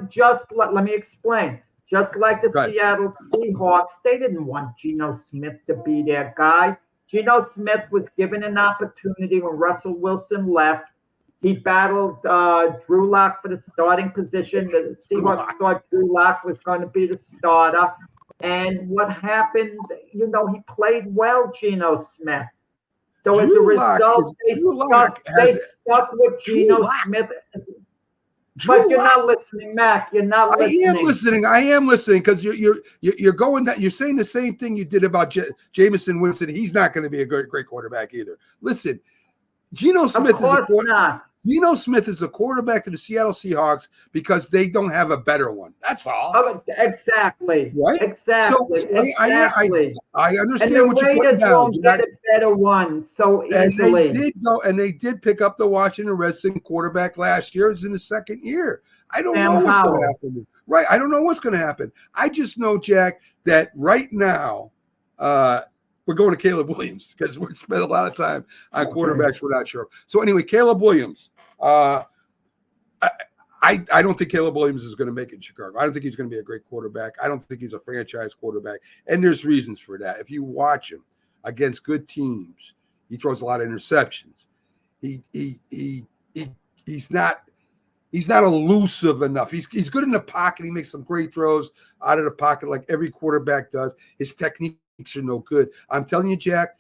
S6: let me explain. Just like the Seattle Seahawks, they didn't want Geno Smith to be their guy. Geno Smith was given an opportunity when Russell Wilson left. He battled Drew Lock for the starting position. The Seahawks thought Drew Lock was going to be the starter. And what happened, he played well, Geno Smith. So as a result, they stuck with Geno Smith. But you're not listening, Mac. You're not listening.
S2: I am listening because you're going that you're saying the same thing you did about Jameson Winston. He's not going to be a great quarterback either. Listen, Geno Smith is a quarterback to the Seattle Seahawks because they don't have a better one. That's all.
S6: Exactly.
S2: Right.
S6: Exactly.
S2: So I understand what you're putting down.
S6: Won't get a better one so easily.
S2: They did pick up the Washington Redskins quarterback last year. It's in the second year. I don't know what's going to happen. Right. I don't know what's going to happen. I just know, Jack, that right now we're going to Caleb Williams because we're spent a lot of time on quarterbacks we're not sure. So anyway, Caleb Williams. I don't think Caleb Williams is going to make it in Chicago. I don't think he's going to be a great quarterback. I don't think he's a franchise quarterback. And there's reasons for that. If you watch him against good teams, he throws a lot of interceptions. He's not elusive enough. He's good in the pocket. He makes some great throws out of the pocket like every quarterback does. His techniques are no good. I'm telling you, Jack,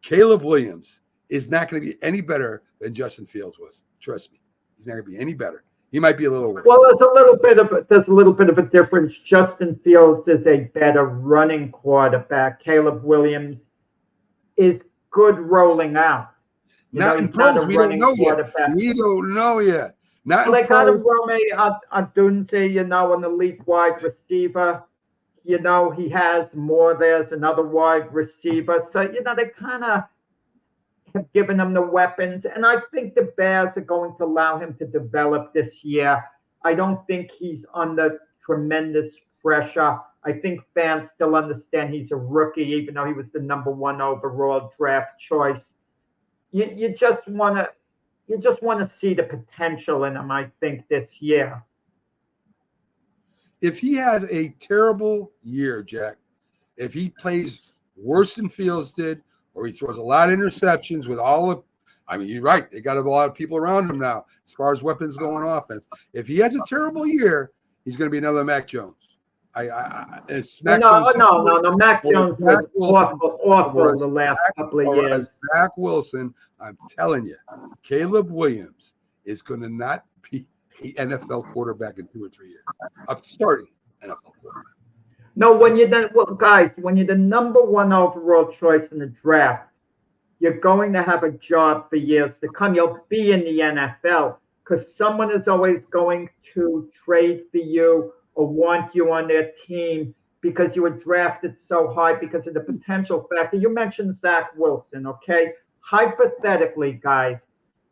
S2: Caleb Williams is not going to be any better than Justin Fields was. Trust me. He's not going to be any better. He might be a little worse.
S6: Well, there's a little bit of a difference. Justin Fields is a better running quarterback. Caleb Williams is good rolling out.
S2: Not in pros. We don't know yet. We don't know yet. Not
S6: they got him Rome Odunze, an elite wide receiver. He has more. There's another wide receiver. So, they kind of have given him the weapons. And I think the Bears are going to allow him to develop this year. I don't think he's under tremendous pressure. I think fans still understand he's a rookie, even though he was the number 1 overall draft choice. You just want to see the potential in him, I think, this year.
S2: If he has a terrible year, Jack, if he plays worse than Fields did, or he throws a lot of interceptions with you're right. They got a lot of people around him now as far as weapons go on offense. If he has a terrible year, he's going to be another Mac Jones.
S6: No. Mac Jones was awful the last couple of years.
S2: Zach Wilson, I'm telling you, Caleb Williams is going to not be an NFL quarterback in 2 or 3 years. Of starting NFL quarterback.
S6: No, when you're the number 1 overall choice in the draft, you're going to have a job for years to come. You'll be in the NFL because someone is always going to trade for you or want you on their team because you were drafted so high because of the potential factor. You mentioned Zach Wilson, okay? Hypothetically, guys,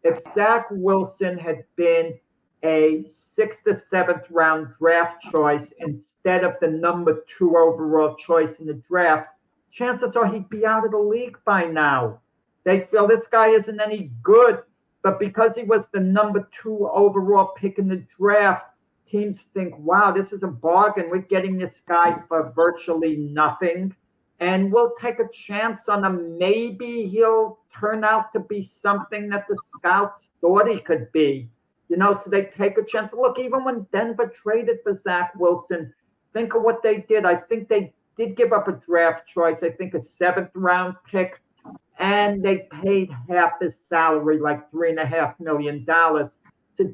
S6: if Zach Wilson had been a 6th or 7th round draft choice instead of the number 2 overall choice in the draft, chances are he'd be out of the league by now. They feel this guy isn't any good, but because he was the number 2 overall pick in the draft, teams think, wow, this is a bargain. We're getting this guy for virtually nothing, and we'll take a chance on him. Maybe he'll turn out to be something that the scouts thought he could be. So they take a chance. Look, even when Denver traded for Zach Wilson, think of what they did. I think they did give up a draft choice, I think a 7th round pick, and they paid half his salary, like $3.5 million. So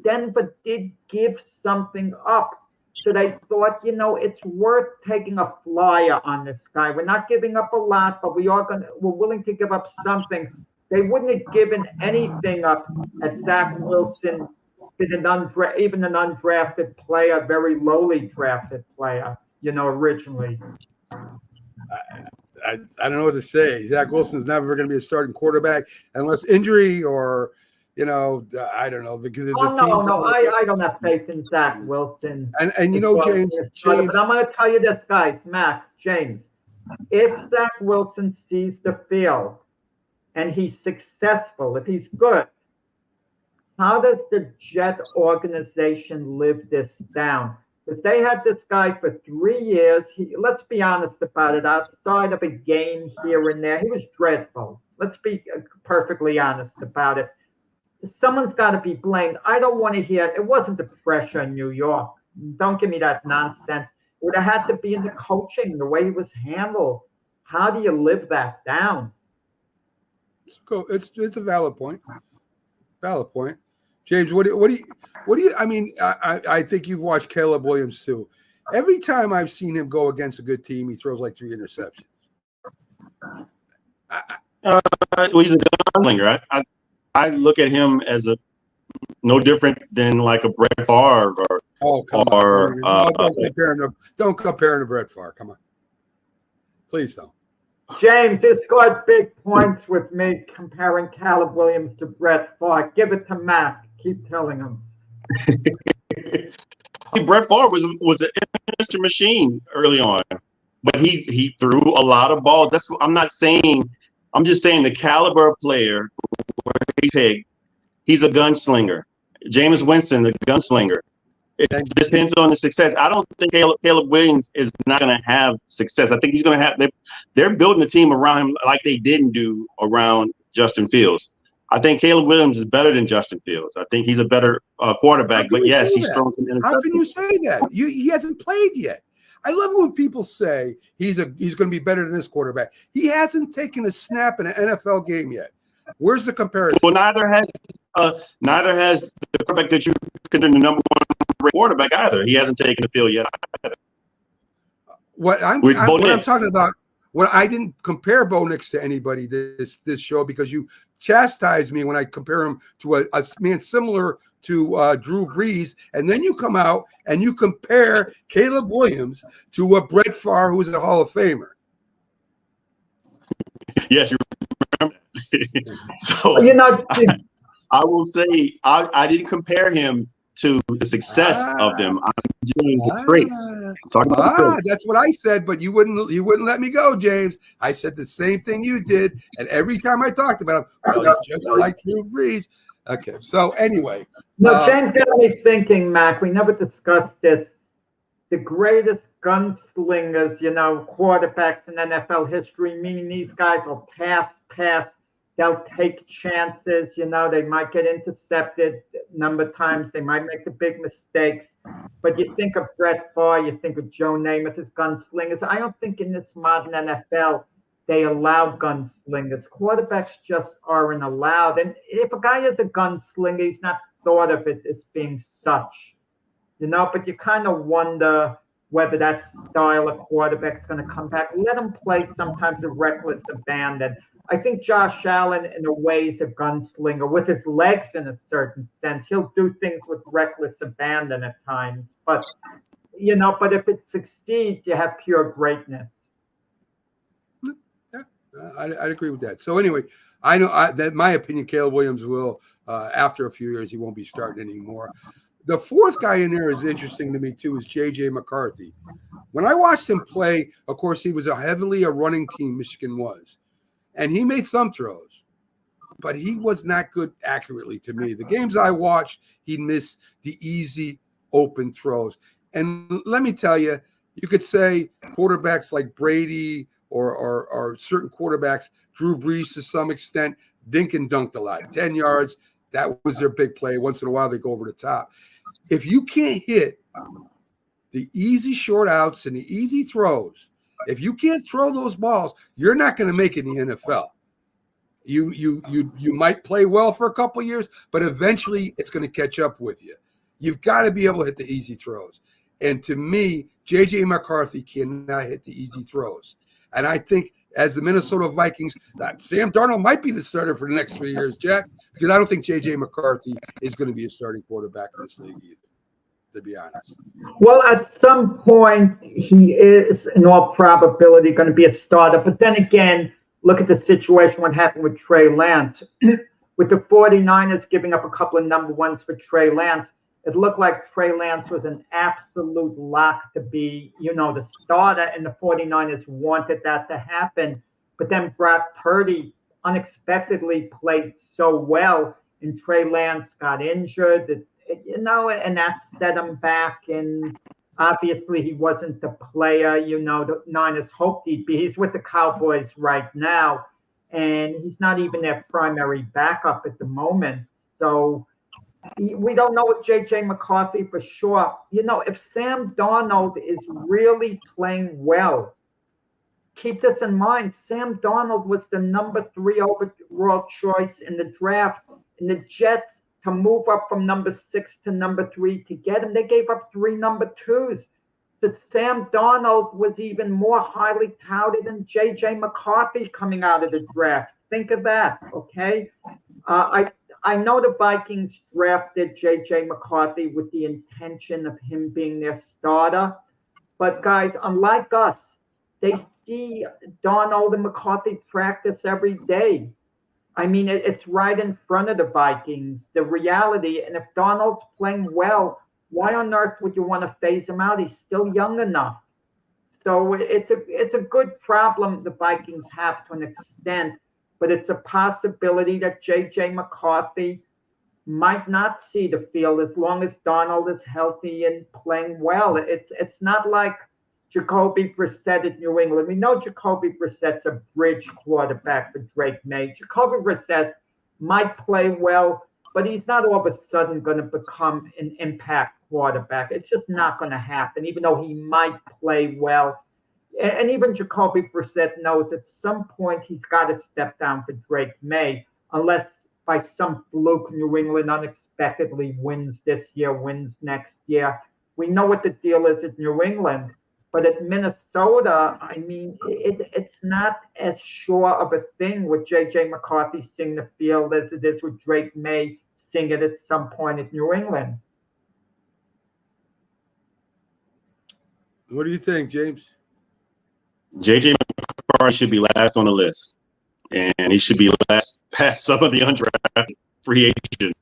S6: Denver did give something up. So they thought, it's worth taking a flyer on this guy. We're not giving up a lot, but we're willing to give up something. They wouldn't have given anything up at Zach Wilson, even an undrafted player, very lowly drafted player, originally.
S2: I don't know what to say. Zach Wilson's never going to be a starting quarterback unless injury or, I don't know.
S6: No. I don't have faith in Zach Wilson.
S2: And James.
S6: But I'm going to tell you this, guys, Mac, James. If Zach Wilson sees the field and he's successful, if he's good, how does the Jet organization live this down? If they had this guy for 3 years, let's be honest about it, outside of a game here and there, he was dreadful. Let's be perfectly honest about it. Someone's got to be blamed. I don't want to hear it wasn't the pressure in New York. Don't give me that nonsense. It would have had to be in the coaching, the way he was handled. How do you live that down?
S2: It's a valid point. Valid point. James, what do you? I mean, I think you've watched Caleb Williams too. Every time I've seen him go against a good team, he throws like 3 interceptions.
S8: He's a gunslinger. I look at him as no different than like a Brett Favre
S2: don't compare him to Brett Favre. Come on, please don't.
S6: James, he scored big points with me comparing Caleb Williams to Brett Favre. Give it to Matt. Keep telling him.
S8: Brett Favre was an instant machine early on, but he threw a lot of balls. That's what I'm not saying. I'm just saying the caliber of player he picked. He's a gunslinger. Jameis Winston, the gunslinger. It depends on the success. I don't think Caleb Williams is not going to have success. I think he's going to have. They're building a team around him like they didn't do around Justin Fields. I think Caleb Williams is better than Justin Fields. I think he's a better quarterback. But yes, he's thrown some interceptions.
S2: How can you say that? He hasn't played yet. I love when people say he's going to be better than this quarterback. He hasn't taken a snap in an NFL game yet. Where's the comparison?
S8: Well, neither has the quarterback that you consider the number one quarterback either. He hasn't taken the field yet either.
S2: What I'm talking about. Well, I didn't compare Bo Nix to anybody this show because you chastise me when I compare him to a man similar to Drew Brees, and then you come out and you compare Caleb Williams to a Brett Favre, who's a Hall of Famer.
S8: Yes, you remember. So I will say I didn't compare him to the success of them. I'm just saying the traits.
S2: That's what I said, but you wouldn't let me go, James. I said the same thing you did, and every time I talked about him, just like Drew Brees. Okay, so anyway.
S6: No, James got me thinking, Mac. We never discussed this. The greatest gunslingers, quarterbacks in NFL history, meaning these guys will pass. They'll take chances, they might get intercepted a number of times. They might make the big mistakes. But you think of Brett Favre, you think of Joe Namath as gunslingers. I don't think in this modern NFL they allow gunslingers. Quarterbacks just aren't allowed. And if a guy is a gunslinger, he's not thought of it as being such. But you kind of wonder whether that style of quarterback's going to come back. Let him play sometimes a reckless abandon. I think Josh Allen, in a way, is a gunslinger with his legs in a certain sense. He'll do things with reckless abandon at times. But, but if it succeeds, you have pure greatness.
S2: Yeah, I'd agree with that. So anyway, I know that my opinion, Caleb Williams will, after a few years, he won't be starting anymore. The fourth guy in there is interesting to me, too, is J.J. McCarthy. When I watched him play, of course, he was heavily a running team, Michigan was. And he made some throws, but he was not good accurately to me. The games I watched, he missed the easy open throws. And let me tell you, you could say quarterbacks like Brady or certain quarterbacks, Drew Brees to some extent, dink and dunked a lot. 10 yards, that was their big play. Once in a while, they go over the top. If you can't hit the easy short outs and the easy throws, if you can't throw those balls, you're not going to make it in the NFL. You might play well for a couple of years, but eventually it's going to catch up with you. You've got to be able to hit the easy throws. And to me, J.J. McCarthy cannot hit the easy throws. And I think as the Minnesota Vikings, Sam Darnold might be the starter for the next 3 years, Jack, because I don't think J.J. McCarthy is going to be a starting quarterback in this league either. to be honest.
S6: Well, at some point, he is, in all probability, going to be a starter. But then again, look at the situation, what happened with Trey Lance. With the 49ers giving up a couple of number ones for Trey Lance, it looked like Trey Lance was an absolute lock to be, the starter, and the 49ers wanted that to happen. But then Brock Purdy unexpectedly played so well, and Trey Lance got injured, and that set him back. And obviously he wasn't the player, the Niners hoped he'd be. He's with the Cowboys right now, and he's not even their primary backup at the moment. So we don't know with J.J. McCarthy for sure. If Sam Darnold is really playing well, keep this in mind. Sam Darnold was the number 3 overall choice in the draft, and the Jets, to move up from number 6 to number 3 to get him, they gave up 3 number 2s. That Sam Darnold was even more highly touted than J.J. McCarthy coming out of the draft. Think of that, okay? I know the Vikings drafted J.J. McCarthy with the intention of him being their starter. But, guys, unlike us, they see Darnold and McCarthy practice every day. I mean, it's right in front of the Vikings, the reality. And if Darnold's playing well, why on earth would you want to phase him out? He's still young enough. So it's a good problem the Vikings have to an extent, but it's a possibility that J.J. McCarthy might not see the field as long as Darnold is healthy and playing well. It's not like Jacoby Brissett at New England. We know Jacoby Brissett's a bridge quarterback for Drake May. Jacoby Brissett might play well, but he's not all of a sudden going to become an impact quarterback. It's just not going to happen, even though he might play well. And even Jacoby Brissett knows at some point he's got to step down for Drake May, unless by some fluke New England unexpectedly wins this year, wins next year. We know what the deal is at New England. But at Minnesota, I mean, it's not as sure of a thing with J.J. McCarthy seeing the field as it is with Drake May seeing it at some point at New England.
S2: What do you think, James?
S8: J.J. McCarthy should be last on the list, and he should be last past some of the undrafted free agents.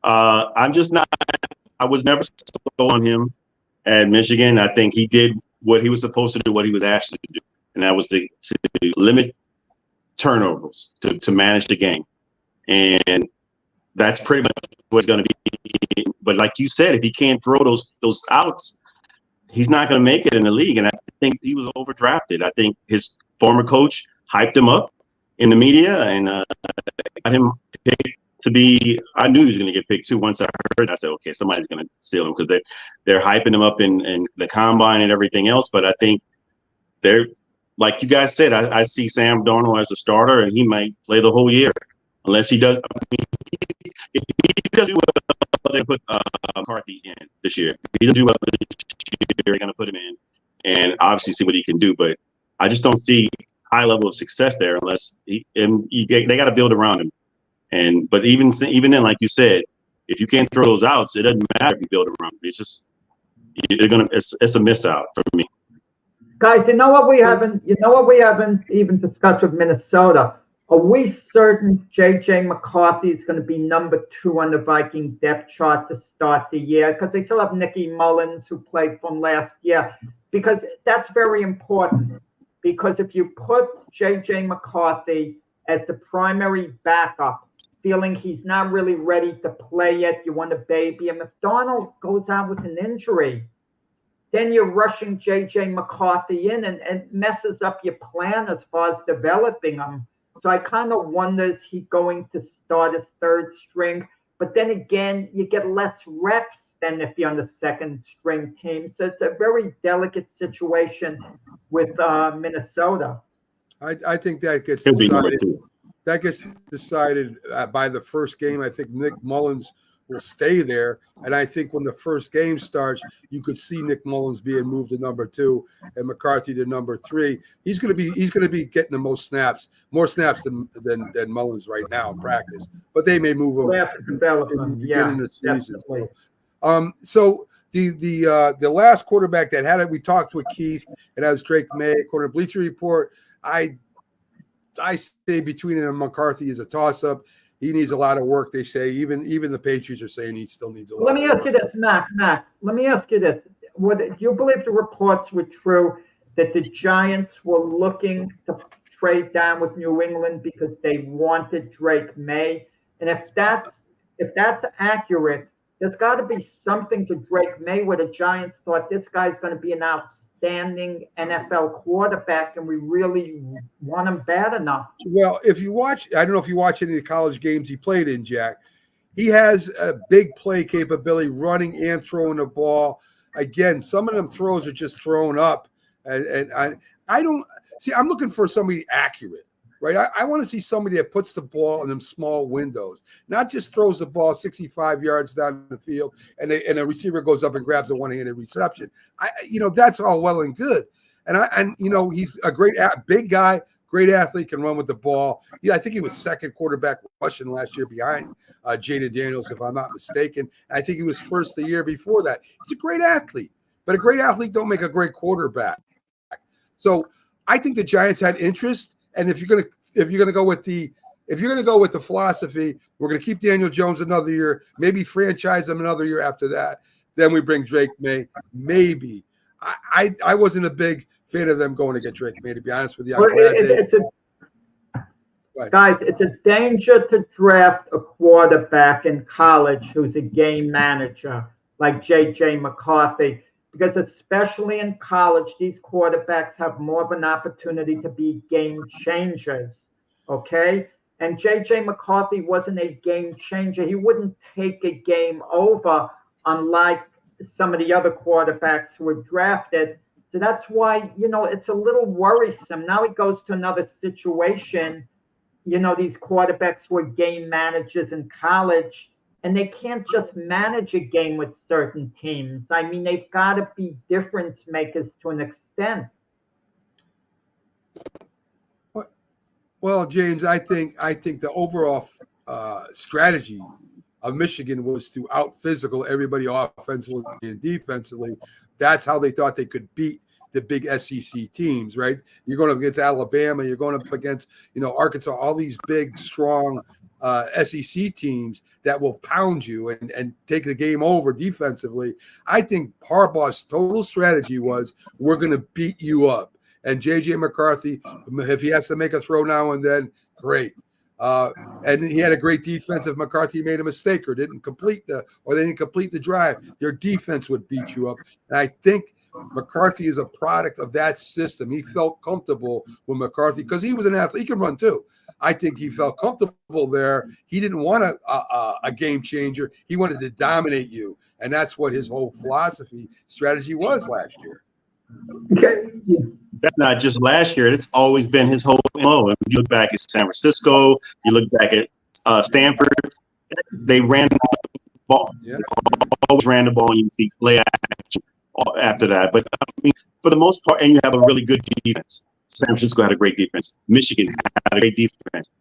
S8: I was never sold on him at Michigan. I think he did what he was supposed to do, what he was asked to do, and that was to limit turnovers, to manage the game. And that's pretty much what it's going to be. But like you said, if he can't throw those outs, he's not going to make it in the league. And I think he was overdrafted. I think his former coach hyped him up in the media and got him picked to be. I knew he was going to get picked too. Once I heard it, I said, okay, somebody's going to steal him, because they're hyping him up in the combine and everything else. But I think they're, like you guys said, I see Sam Darnold as a starter, and he might play the whole year unless he does. I mean, if he does do well, they put McCarthy in this year. If he doesn't do well this year, they're going to put him in and obviously see what he can do. But I just don't see high level of success there unless they got to build around him. But even then, like you said, if you can't throw those outs, it doesn't matter if you build around them. It's just it's a miss out for me.
S6: Guys, you know what we haven't even discussed with Minnesota? Are we certain J.J. McCarthy is going to be number 2 on the Viking depth chart to start the year? Because they still have Nicky Mullins, who played from last year. Because that's very important. Because if you put J.J. McCarthy as the primary backup, feeling he's not really ready to play yet, you want to baby him. If Darnold goes out with an injury, then you're rushing J.J. McCarthy in and messes up your plan as far as developing him. So I kind of wonder, is he going to start as third string? But then again, you get less reps than if you're on the second string team. So it's a very delicate situation with Minnesota.
S2: I think that gets decided. That gets decided by the first game. I think Nick Mullins will stay there, and I think when the first game starts, you could see Nick Mullins being moved to number 2 and McCarthy to number 3. He's going to be getting the most snaps, more snaps than Mullins right now in practice. But they may move him
S6: Development,
S2: in the season. So the last quarterback that had it, we talked with Keith, and that was Drake May, according to Bleacher Report. I say between him and McCarthy is a toss-up. He needs a lot of work, they say. Even the Patriots are saying he still needs a lot.
S6: Let me ask you this, Mac. Let me ask you this. Do you believe the reports were true that the Giants were looking to trade down with New England because they wanted Drake May? And if that's accurate, there's got to be something to Drake May where the Giants thought this guy's going to be an outstanding NFL quarterback, and we really want him bad enough.
S2: Well, if you watch, I don't know if you watch any of the college games he played in, Jack. He has a big play capability, running and throwing the ball. Again, some of them throws are just thrown up, and I don't see. I'm looking for somebody accurate, right? I want to see somebody that puts the ball in them small windows, not just throws the ball 65 yards down the field, and a receiver goes up and grabs a one-handed reception. That's all well and good, and he's a great big guy. Great athlete, can run with the ball. Yeah, I think he was second quarterback rushing last year behind Jaden Daniels, if I'm not mistaken. And I think he was first the year before that. He's a great athlete, but a great athlete don't make a great quarterback. So I think the Giants had interest, and if you're gonna go with the philosophy, we're gonna keep Daniel Jones another year, maybe franchise him another year after that. Then we bring Drake May, maybe. I wasn't a big fan of them going to get Drake May, to be honest with you.
S6: Guys, it's a danger to draft a quarterback in college who's a game manager like J.J. McCarthy, because especially in college, these quarterbacks have more of an opportunity to be game changers, okay? And J.J. McCarthy wasn't a game changer. He wouldn't take a game over, unlike some of the other quarterbacks who were drafted. So that's why, it's a little worrisome. Now it goes to another situation. These quarterbacks were game managers in college, and they can't just manage a game with certain teams. I mean, they've got to be difference makers to an extent.
S2: Well, James, I think the overall strategy of Michigan was to out-physical everybody offensively and defensively. That's how they thought they could beat the big SEC teams, right? You're going up against Alabama, you're going up against, Arkansas, all these big, strong SEC teams that will pound you and take the game over defensively. I think Harbaugh's total strategy was, we're going to beat you up. And J.J. McCarthy, if he has to make a throw now and then, great. And he had a great defense. If McCarthy made a mistake or they didn't complete the drive, their defense would beat you up. And I think McCarthy is a product of that system. He felt comfortable with McCarthy because he was an athlete. He can run too. I think he felt comfortable there. He didn't want a game changer. He wanted to dominate you. And that's what his whole strategy was last year.
S6: Okay.
S8: That's not just last year. It's always been his whole MO. If you look back at San Francisco, you look back at Stanford, they ran the ball. Yeah. Always ran the ball, and you see play action after that. But for the most part, and you have a really good defense. San Francisco had a great defense. Michigan had a great defense.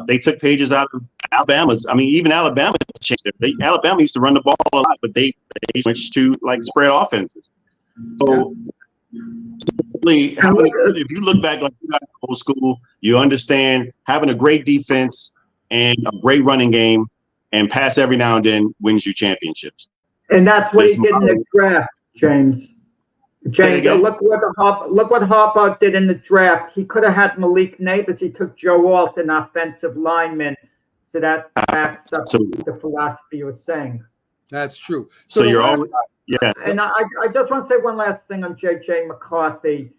S8: They took pages out of Alabama's. Even Alabama changed it. Alabama used to run the ball a lot, but they switched to spread offenses. So if you look back like you got old school, you understand having a great defense and a great running game and pass every now and then wins you championships.
S6: And that's what he did in the draft, James. Look what Harbaugh did in the draft. He could have had Malik Nabers. He took Joe Alt, an offensive lineman. So that backs up the philosophy you were saying.
S2: That's true.
S8: So you're always. Yeah.
S6: And I just want to say one last thing on J.J. McCarthy.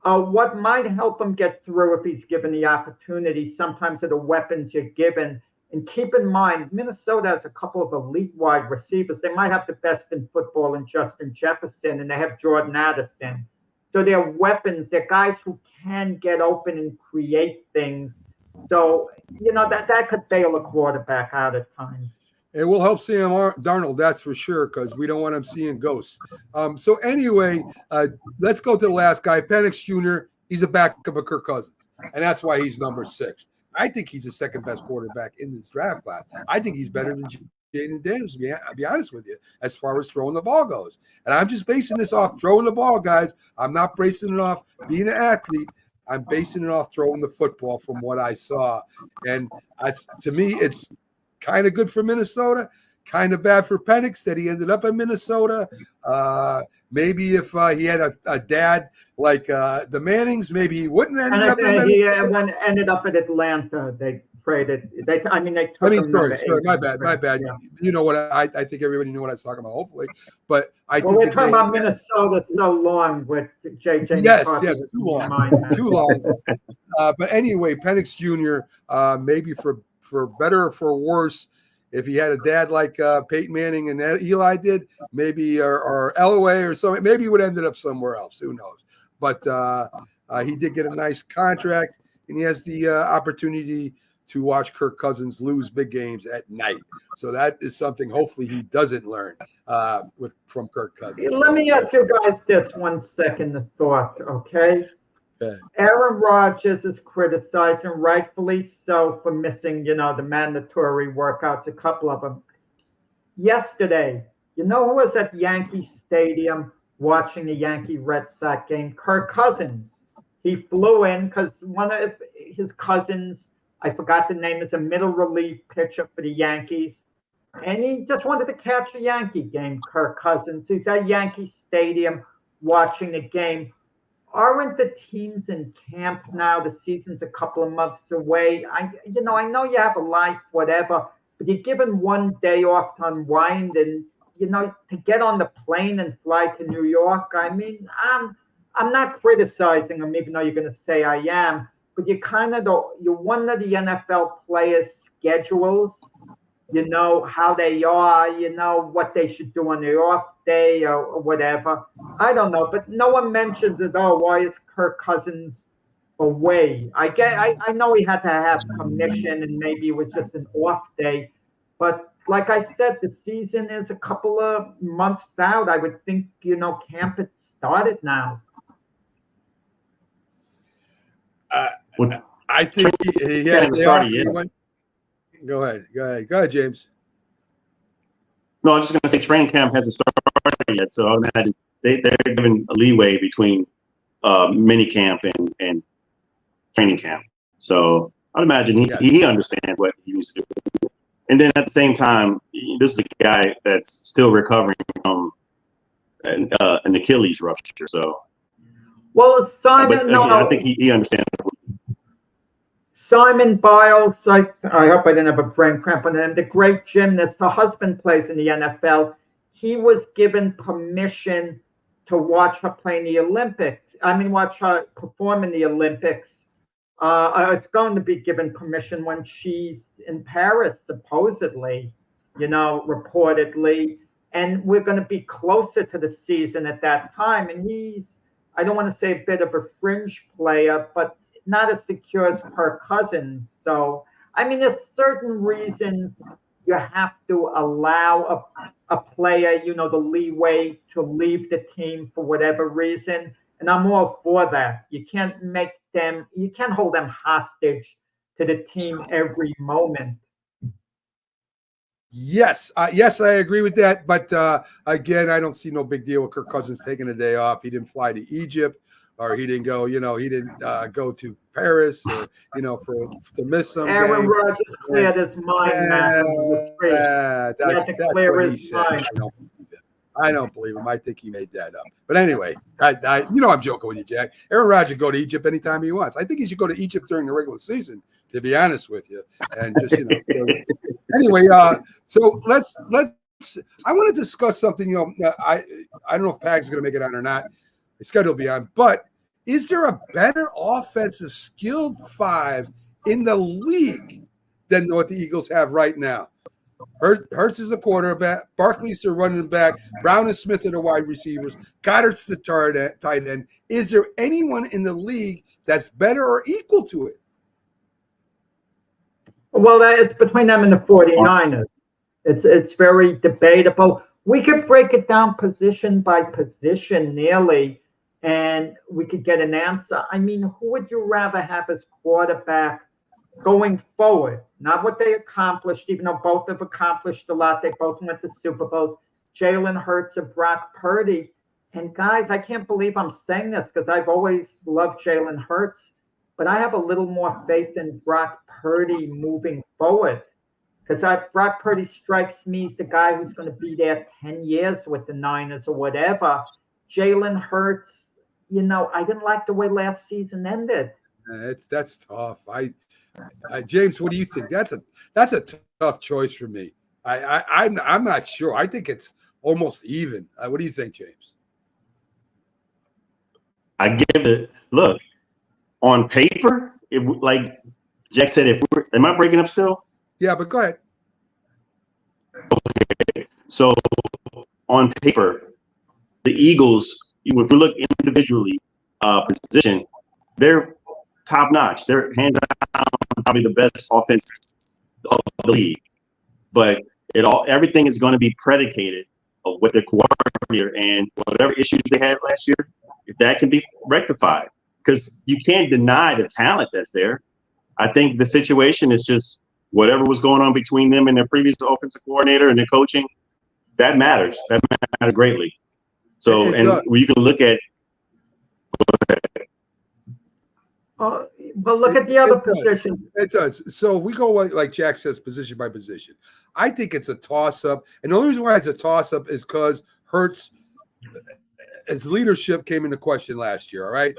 S6: What might help him get through if he's given the opportunity, sometimes are the weapons you're given. And keep in mind, Minnesota has a couple of elite wide receivers. They might have the best in football in Justin Jefferson, and they have Jordan Addison. So they're weapons. They're guys who can get open and create things. So, that could bail a quarterback out at times.
S2: It will help Sam Darnold, that's for sure, because we don't want him seeing ghosts. So anyway, let's go to the last guy, Penix Jr. He's a backup of Kirk Cousins, and that's why he's number 6. I think he's the second best quarterback in this draft class. I think he's better than Jaden Daniels, I'll be honest with you, as far as throwing the ball goes. And I'm just basing this off throwing the ball, guys. I'm not basing it off being an athlete. I'm basing it off throwing the football from what I saw. And to me, it's kind of good for Minnesota, kind of bad for Penix that he ended up in Minnesota. Maybe if he had a dad like the Mannings, maybe he wouldn't end up in Minnesota.
S6: He ended up at Atlanta. They traded. They took him.
S2: Sorry, my bad. Yeah. You know what? I think everybody knew what I was talking about. Hopefully, but
S6: we're talking about Minnesota so long with JJ.
S2: Yes, too long. But anyway, Penix Jr. Maybe for better or for worse, if he had a dad like Peyton Manning and Eli did, maybe or Elway or something, maybe he would have ended up somewhere else. Who knows? But he did get a nice contract, and he has the opportunity to watch Kirk Cousins lose big games at night. So that is something hopefully he doesn't learn from Kirk Cousins.
S6: Let me ask you guys this 1 second of thought, okay?
S2: Yeah.
S6: Aaron Rodgers is criticized, and rightfully so, for missing, the mandatory workouts, a couple of them. Yesterday, who was at Yankee Stadium watching the Yankee Red Sox game? Kirk Cousins. He flew in because one of his cousins, I forgot the name, is a middle relief pitcher for the Yankees. And he just wanted to catch a Yankee game, Kirk Cousins. He's at Yankee Stadium watching the game. Aren't the teams in camp now? The season's a couple of months away. I know you have a life, whatever, but you're given 1 day off to unwind and, to get on the plane and fly to New York. I mean, I'm not criticizing them, even though you're going to say I am. But you're one of the NFL players' schedules. You know how they are. You know what they should do on their off day or whatever. I don't know, but no one mentions it. Oh, why is Kirk Cousins away? I know he had to have commission and maybe it was just an off day. But like I said, the season is a couple of months out. I would think, camp had started now.
S2: I think he had Go ahead, James.
S8: No, I'm just going to say training camp hasn't started yet, so I imagine they're giving a leeway between mini camp and training camp. So I'd imagine he understands what he needs to do. And then at the same time, this is a guy that's still recovering from an Achilles rupture. So,
S6: well, Simon,
S8: I think he understands.
S6: Simon Biles, I hope I didn't have a brain cramp on him, the great gymnast, her husband plays in the NFL. He was given permission to watch her play in the Olympics. Watch her perform in the Olympics. It's going to be given permission when she's in Paris, supposedly, reportedly. And we're going to be closer to the season at that time. And he's, I don't want to say a bit of a fringe player, but not as secure as Kirk Cousins. So, there's certain reasons you have to allow a player, the leeway to leave the team for whatever reason. And I'm all for that. You can't hold them hostage to the team every moment.
S2: Yes, I agree with that. But again, I don't see no big deal with Kirk Cousins taking a day off. He didn't fly to Egypt, or he didn't go. He didn't go to Paris, or to miss some.
S6: Aaron Rodgers cleared his mind.
S2: That's what he said. I don't believe him. I think he made that up. But anyway, I'm joking with you, Jack. Aaron Rodgers go to Egypt anytime he wants. I think he should go to Egypt during the regular season, to be honest with you. And just anyway, so let's. I want to discuss something. I don't know if Pag's going to make it on or not. His schedule will be on, but is there a better offensive skilled five in the league than what the Eagles have right now? Hurts is the quarterback. Barkley's the running back. Brown and Smith are the wide receivers. Goddard's the tight end. Is there anyone in the league that's better or equal to it?
S6: Well, it's between them and the 49ers. It's very debatable. We could break it down position by position nearly, and we could get an answer. Who would you rather have as quarterback going forward? not what they accomplished, even though both have accomplished a lot. They both went to Super Bowls. Jalen Hurts or Brock Purdy. And guys, I can't believe I'm saying this because I've always loved Jalen Hurts, but I have a little more faith in Brock Purdy moving forward. Because Brock Purdy strikes me as the guy who's going to be there 10 years with the Niners or whatever. Jalen Hurts, I didn't like the way last season ended.
S2: That's tough. James, what do you think? That's a tough choice for me. I'm not sure. I think it's almost even. What do you think, James?
S8: I give it. Look, on paper, like Jack said, am I breaking up still?
S2: Yeah, but go ahead.
S8: Okay. So on paper, the Eagles, if we look individually, position, they're top notch. They're hands down probably the best offense of the league. But everything is going to be predicated of what their coordinator and whatever issues they had last year, if that can be rectified, because you can't deny the talent that's there. I think the situation is just whatever was going on between them and their previous offensive coordinator and their coaching, that matters. That matters greatly. So, you can look at.
S6: But look at the other positions.
S2: It does. So we go like Jack says, position by position. I think it's a toss-up, and the only reason why it's a toss-up is because Hurts, his leadership came into question last year. All right,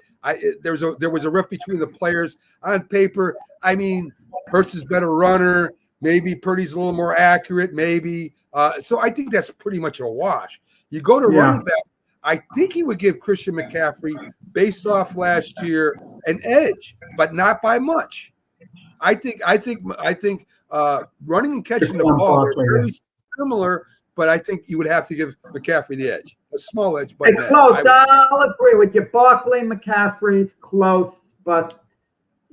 S2: there was a rift between the players on paper. I mean, Hurts is a better runner. Maybe Purdy's a little more accurate. Maybe. So I think that's pretty much a wash. You go to running back. I think he would give Christian McCaffrey, based off last year, an edge, but not by much. I think running and catching the ball are very similar, but I think you would have to give McCaffrey the edge, a small edge. But
S6: close. I'll agree with you. Barkley, McCaffrey's close, but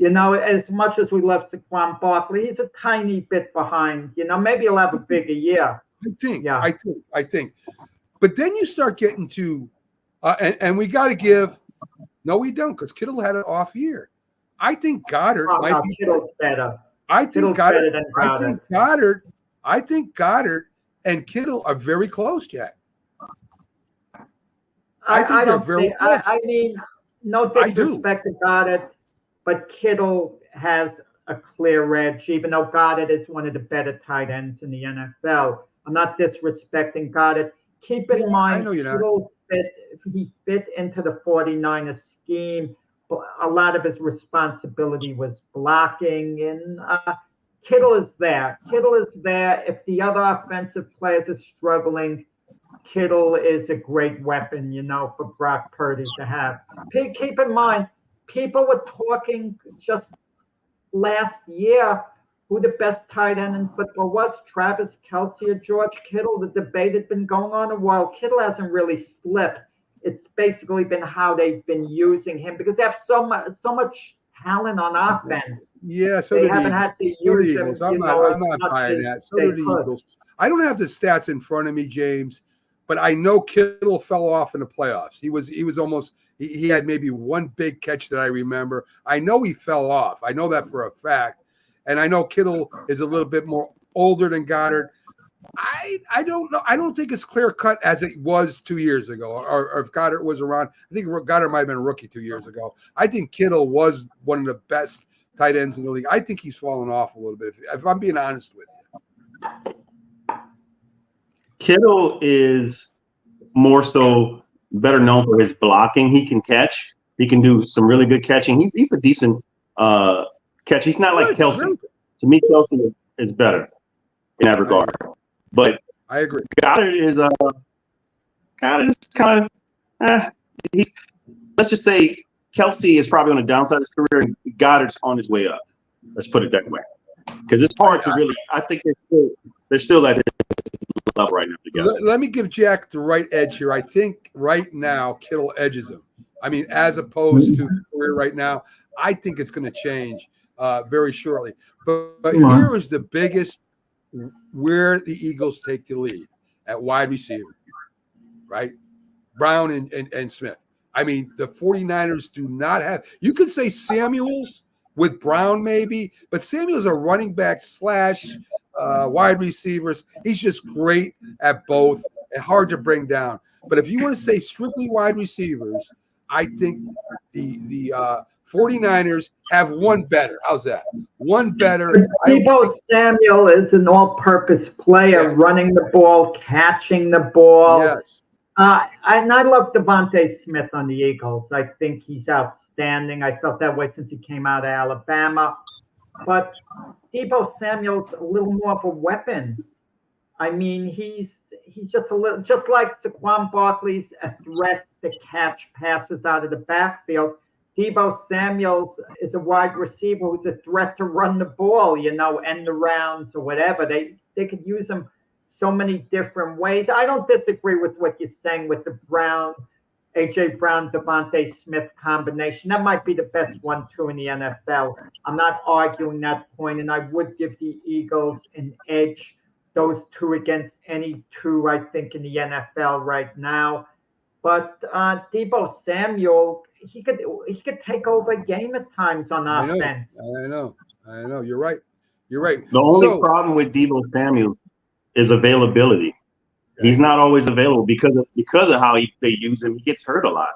S6: as much as we love Saquon Barkley, he's a tiny bit behind. Maybe he'll have a bigger year.
S2: I think. But then you start getting to, and we got to give. No, we don't, because Kittle had an off year. I think Goddard might be
S6: Kittle's better.
S2: I think Goddard.
S6: Better than Goddard.
S2: I think Goddard and Kittle are very close, Jack. I think they're very close.
S6: I mean, no disrespect to Goddard, but Kittle has a clear edge, even though Goddard is one of the better tight ends in the NFL. I'm not disrespecting Goddard. Keep in mind, Kittle fit into the 49ers scheme. A lot of his responsibility was blocking, and Kittle is there. If the other offensive players are struggling, Kittle is a great weapon, for Brock Purdy to have. Keep in mind, people were talking just last year who the best tight end in football was, Travis Kelce or George Kittle. The debate had been going on a while. Kittle hasn't really slipped. It's basically been how they've been using him because they have so much talent on offense.
S2: Yeah, so
S6: they haven't had to use him.
S2: I'm not buying that. So do the Eagles. I don't have the stats in front of me, James, but I know Kittle fell off in the playoffs. He was almost. He had maybe one big catch that I remember. I know he fell off. I know that for a fact. And I know Kittle is a little bit more older than Goddard. I don't know. I don't think it's clear cut as it was 2 years ago, or if Goddard was around. I think Goddard might have been a rookie 2 years ago. I think Kittle was one of the best tight ends in the league. I think he's fallen off a little bit, if I'm being honest with you.
S8: Kittle is more so better known for his blocking. He can catch. He can do some really good catching. He's a decent catch. He's not like Kelce. Really? To me, Kelce is better in that regard. But
S2: I agree.
S8: Goddard is kind of let's just say Kelce is probably on the downside of his career and Goddard's on his way up. Let's put it that way. Because it's hard to really I think they're still at this level right now together.
S2: Let me give Jack the right edge here. I think right now Kittle edges him. I mean, as opposed to career right now, I think it's going to change very shortly. But here is the biggest where the Eagles take the lead at wide receiver, right? Brown and Smith. I mean, the 49ers do not have – you could say Samuels with Brown maybe, but Samuel's a running back slash wide receivers. He's just great at both and hard to bring down. But if you want to say strictly wide receivers, I think the 49ers have one better. How's that? One better.
S6: Deebo Samuel is an all-purpose player, running the ball, catching the ball.
S2: Yes.
S6: And I love Devontae Smith on the Eagles. I think he's outstanding. I felt that way since he came out of Alabama. But Deebo Samuel's a little more of a weapon. I mean, he's just a little, just like Saquon Barkley's a threat to catch passes out of the backfield. Deebo Samuel is a wide receiver who's a threat to run the ball, end the rounds or whatever. They could use him so many different ways. I don't disagree with what you're saying with the A.J. Brown, Devontae Smith combination. That might be the best 1-2 in the NFL. I'm not arguing that point, and I would give the Eagles an edge, those two against any two, I think, in the NFL right now. But Deebo Samuel, he could take over a game at times on offense.
S2: I know. You're right.
S8: The only problem with Deebo Samuel is availability. He's not always available because of how they use him. He gets hurt a lot.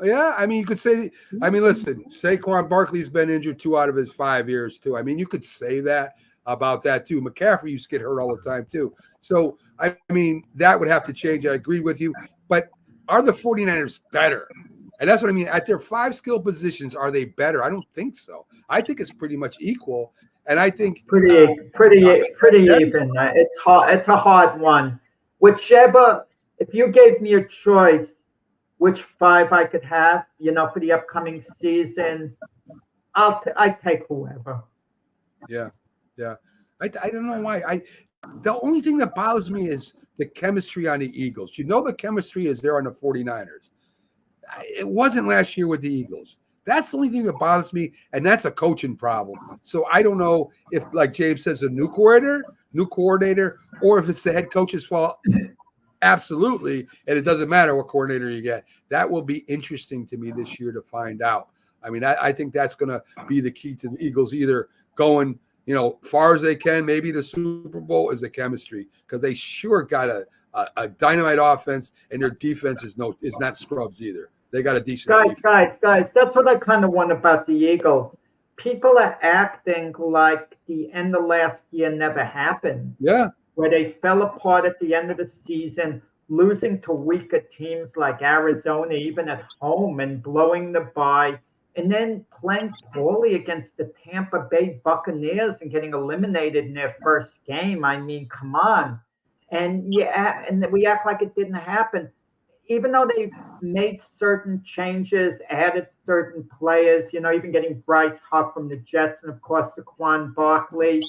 S2: Yeah, I mean, you could say. I mean, listen, Saquon Barkley's been injured 2 out of his 5 years too. I mean, you could say that about that too. McCaffrey used to get hurt all the time too. So, I mean, that would have to change. I agree with you. But are the 49ers better? And that's what I mean. At their 5 skill positions, are they better? I don't think so. I think it's pretty much equal. And I think
S6: pretty even. It's hard. It's a hard one. Whichever, if you gave me a choice, which 5 I could have, for the upcoming season, I take whoever.
S2: Yeah. I don't know why. The only thing that bothers me is the chemistry on the Eagles. The chemistry is there on the 49ers. It wasn't last year with the Eagles. That's the only thing that bothers me, and that's a coaching problem. So I don't know if, like James says, a new coordinator, or if it's the head coach's fault. Absolutely, and it doesn't matter what coordinator you get. That will be interesting to me this year to find out. I mean, I think that's going to be the key to the Eagles either going, far as they can, maybe the Super Bowl, is the chemistry, because they sure got a dynamite offense, and their defense is not scrubs either. They got a decent defense.
S6: Guys, that's what I kind of want about the Eagles. People are acting like the end of last year never happened.
S2: Yeah.
S6: Where they fell apart at the end of the season, losing to weaker teams like Arizona, even at home, and blowing the bye, and then playing poorly against the Tampa Bay Buccaneers and getting eliminated in their first game. I mean, come on. And we act like it didn't happen. Even though they've made certain changes, added certain players, even getting Bryce Huff from the Jets and, of course, Saquon Barkley,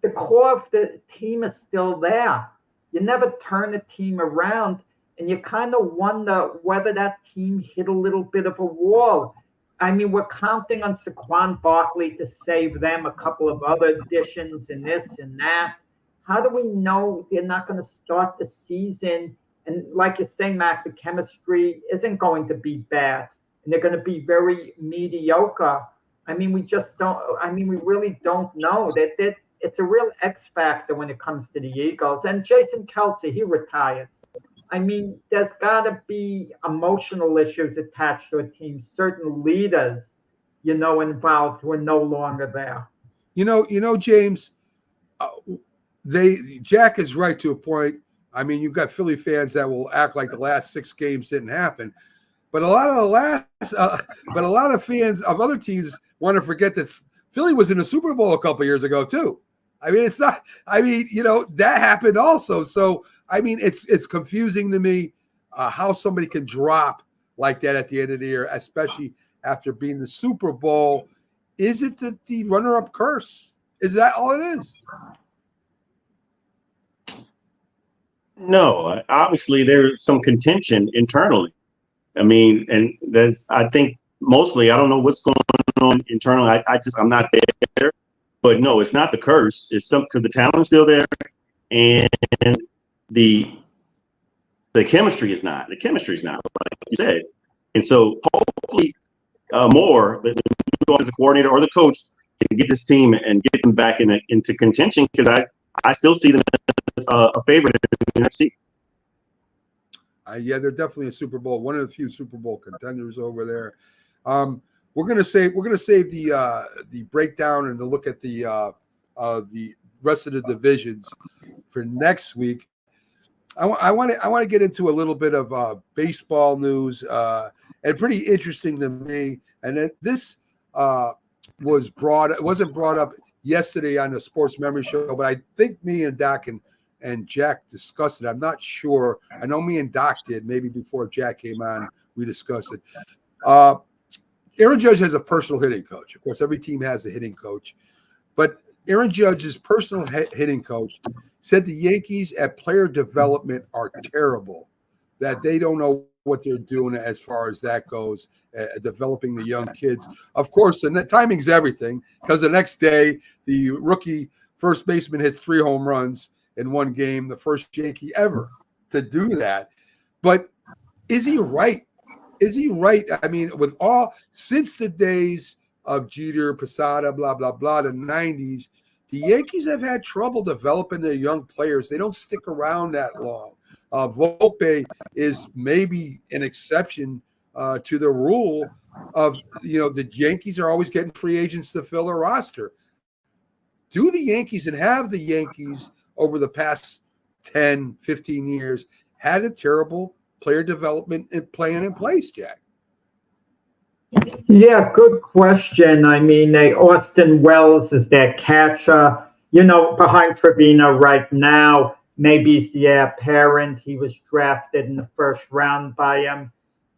S6: the core of the team is still there. You never turn a team around, and you kind of wonder whether that team hit a little bit of a wall. I mean, we're counting on Saquon Barkley to save them, a couple of other additions and this and that. How do we know they're not going to start the season? And like you're saying, Mac, the chemistry isn't going to be bad, and they're going to be very mediocre. I mean, we really don't know. That it's a real X factor when it comes to the Eagles. And Jason Kelce, he retired. I mean, there's got to be emotional issues attached to a team. Certain leaders, involved who are no longer there.
S2: James, Jack is right to a point. I mean, you've got Philly fans that will act like the last 6 games didn't happen, but a lot of fans of other teams want to forget that Philly was in the Super Bowl a couple years ago too. I mean, it's not. I mean, that happened also. So I mean, it's confusing to me how somebody can drop like that at the end of the year, especially after being the Super Bowl. Is it the runner-up curse? Is that all it is?
S8: No, obviously there's some contention internally. I mean, and I think mostly, I don't know what's going on internally. I'm not there, but no, it's not the curse. It's because the talent's still there, and the chemistry is not. The chemistry is not, like you said. And so hopefully more, the offensive coordinator or the coach, can get this team and get them back into contention, because I still see them as a favorite in the NFC.
S2: Yeah, they're definitely a Super Bowl, one of the few Super Bowl contenders over there. We're gonna save the breakdown and to look at the rest of the divisions for next week. I want to get into a little bit of baseball news, and pretty interesting to me. And this wasn't brought up yesterday on the Sports Memory Show, but I think me and Doc and Jack discussed it. I'm not sure. I know me and Doc did. Maybe before Jack came on, we discussed it. Aaron Judge has a personal hitting coach. Of course, every team has a hitting coach. But Aaron Judge's personal hitting coach said the Yankees at player development are terrible, that they don't know what they're doing as far as that goes, developing the young kids. Of course, the timing's everything, because the next day, the rookie first baseman hits 3 home runs in one game, the first Yankee ever to do that. But is he right? Is he right? I mean, since the days of Jeter, Posada, blah, blah, blah, the 90s, the Yankees have had trouble developing their young players. They don't stick around that long. Volpe is maybe an exception to the rule of, the Yankees are always getting free agents to fill a roster. Do the Yankees, and have the Yankees over the past 10, 15 years had a terrible player development and plan in place, Jack?
S6: Yeah, good question. I mean, Austin Wells is their catcher, behind Trevino right now. Maybe he's the heir apparent. He was drafted in the first round by him.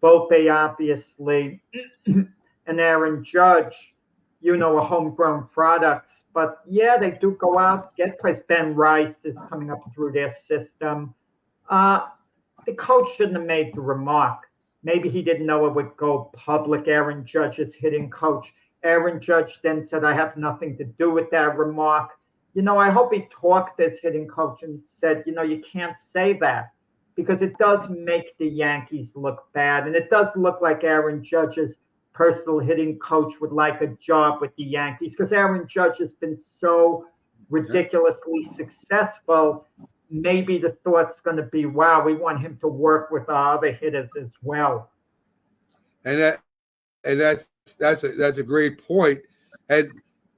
S6: Volpe, obviously, and Aaron Judge, are homegrown products. But, yeah, they do go out, get players. Ben Rice is coming up through their system. The coach shouldn't have made the remark. Maybe he didn't know it would go public, Aaron Judge's hitting coach. Aaron Judge then said, I have nothing to do with that remark. I hope he talked to his hitting coach and said, you can't say that, because it does make the Yankees look bad. And it does look like Aaron Judge's personal hitting coach would like a job with the Yankees, because Aaron Judge has been so ridiculously successful. Maybe the thought's going to be, wow, we want him to work with our other hitters as well.
S2: And that's a great point. And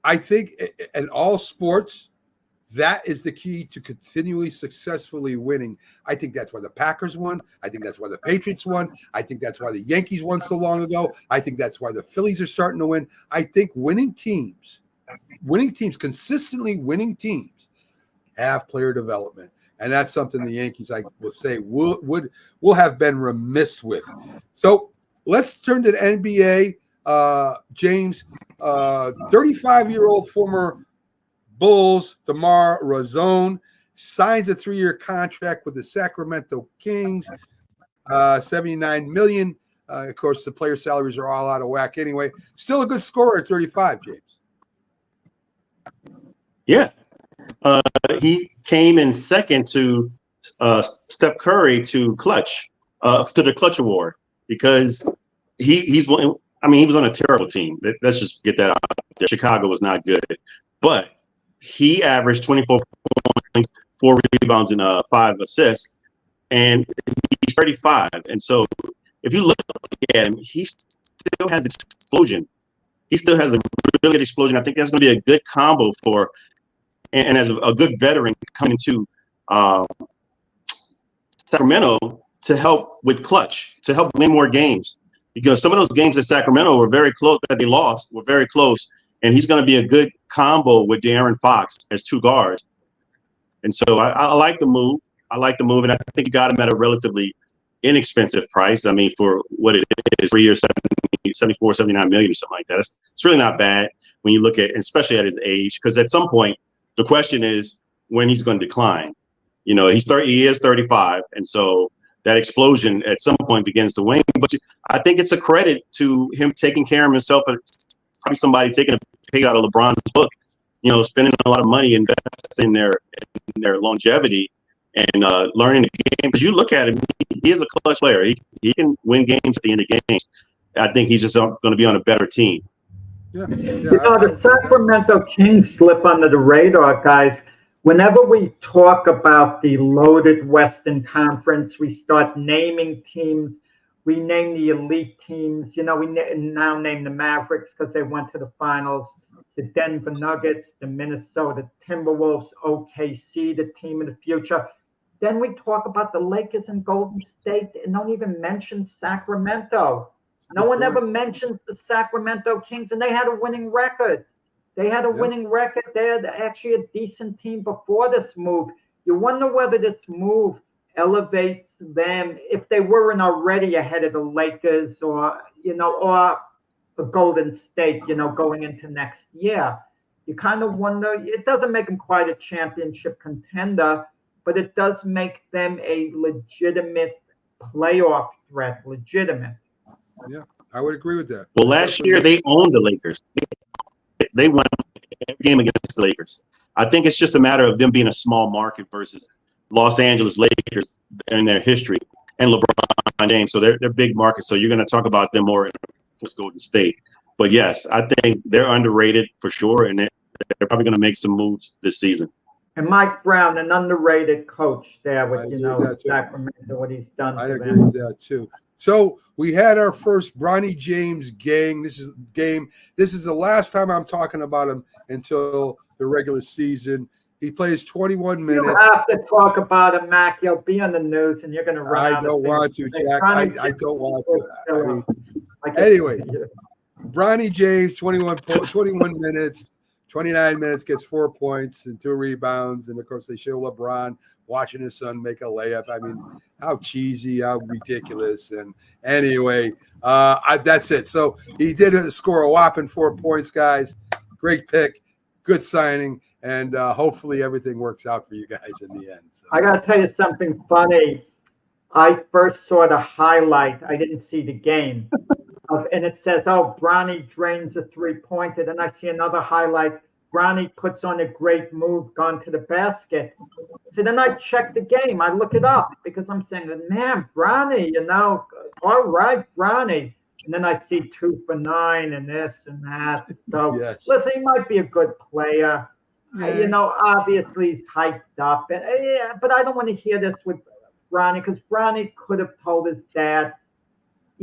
S2: I think in all sports, that is the key to continually successfully winning. I think that's why the Packers won. I think that's why the Patriots won. I think that's why the Yankees won so long ago. I think that's why the Phillies are starting to win. I think consistently winning teams have player development. And that's something the Yankees, I will say, will have been remiss with. So let's turn to the NBA. James, 35-year-old former Bulls DeMar DeRozan signs a 3-year contract with the Sacramento Kings, $79 million. Of course, the player salaries are all out of whack anyway. Still a good scorer at 35, James.
S8: Yeah. He came in second to Steph Curry to the Clutch Award, because he was on a terrible team. Let's just get that out there. Chicago was not good, but he averaged 24 points, 4 rebounds, and 5 assists, and he's 35. And so if you look at him, he still has explosion. He still has a really good explosion. I think that's going to be a good combo for, and as a good veteran coming to Sacramento to help with clutch, to help win more games. Because some of those games at Sacramento were very close, that they lost, were very close. And he's going to be a good combo with De'Aaron Fox as 2 guards. And so I like the move. And I think you got him at a relatively inexpensive price. I mean, for what it is, 3 years, 74, 79 million or something like that. It's really not bad when you look at, especially at his age, because at some point, the question is when he's going to decline. He is 35. And so that explosion at some point begins to wane. But I think it's a credit to him taking care of himself. Probably somebody taking a page out of LeBron's book, spending a lot of money investing in their longevity and learning the game. Because you look at him, he is a clutch player. He can win games at the end of games. I think he's just going to be on a better team.
S2: Yeah.
S6: The Sacramento Kings slip under the radar, guys. Whenever we talk about the loaded Western Conference, we start naming teams. We name the elite teams. We now name the Mavericks because they went to the finals. The Denver Nuggets, the Minnesota Timberwolves, OKC, the team of the future. Then we talk about the Lakers and Golden State and don't even mention Sacramento. No one ever mentions the Sacramento Kings, and they had a winning record. They had a winning record. They had actually a decent team before this move. You wonder whether this move elevates them, if they weren't already ahead of the Lakers or the Golden State, going into next year. You kind of wonder. It doesn't make them quite a championship contender, but it does make them a legitimate playoff threat. Legitimate.
S2: Yeah, I would agree with that.
S8: Well, last year they owned the Lakers. They won every game against the Lakers. I think it's just a matter of them being a small market versus Los Angeles Lakers in their history and LeBron James. So they're big markets. So you're going to talk about them more with Golden State. But yes, I think they're underrated for sure, and they're probably going to make some moves this season.
S6: And Mike Brown, an underrated coach there with, Sacramento, what he's done.
S2: I agree with that too. So we had our first Bronny James game. This is the last time I'm talking about him until the regular season. He plays 21 minutes.
S6: You have to talk about him, Mac. He'll be on the news, and you're going to run out of things.
S2: I don't want to, Jack. I don't want to. Anyway, Bronny James, 21 minutes. 29 minutes, gets 4 points and 2 rebounds. And, of course, they show LeBron watching his son make a layup. I mean, how cheesy, how ridiculous. And anyway, that's it. So he did score a whopping 4 points, guys. Great pick. Good signing. And hopefully everything works out for you guys in the end. So.
S6: I got to tell you something funny. I first saw the highlight. I didn't see the game. And it says, Bronny drains a 3-pointer. Then I see another highlight. Bronny puts on a great move, gone to the basket. So then I check the game. I look it up because I'm saying, man, Bronny, all right, Bronny. And then I see 2 for 9 and this and that. So listen, he might be a good player. Obviously he's hyped up. But I don't want to hear this with Bronny because Bronny could have told his dad,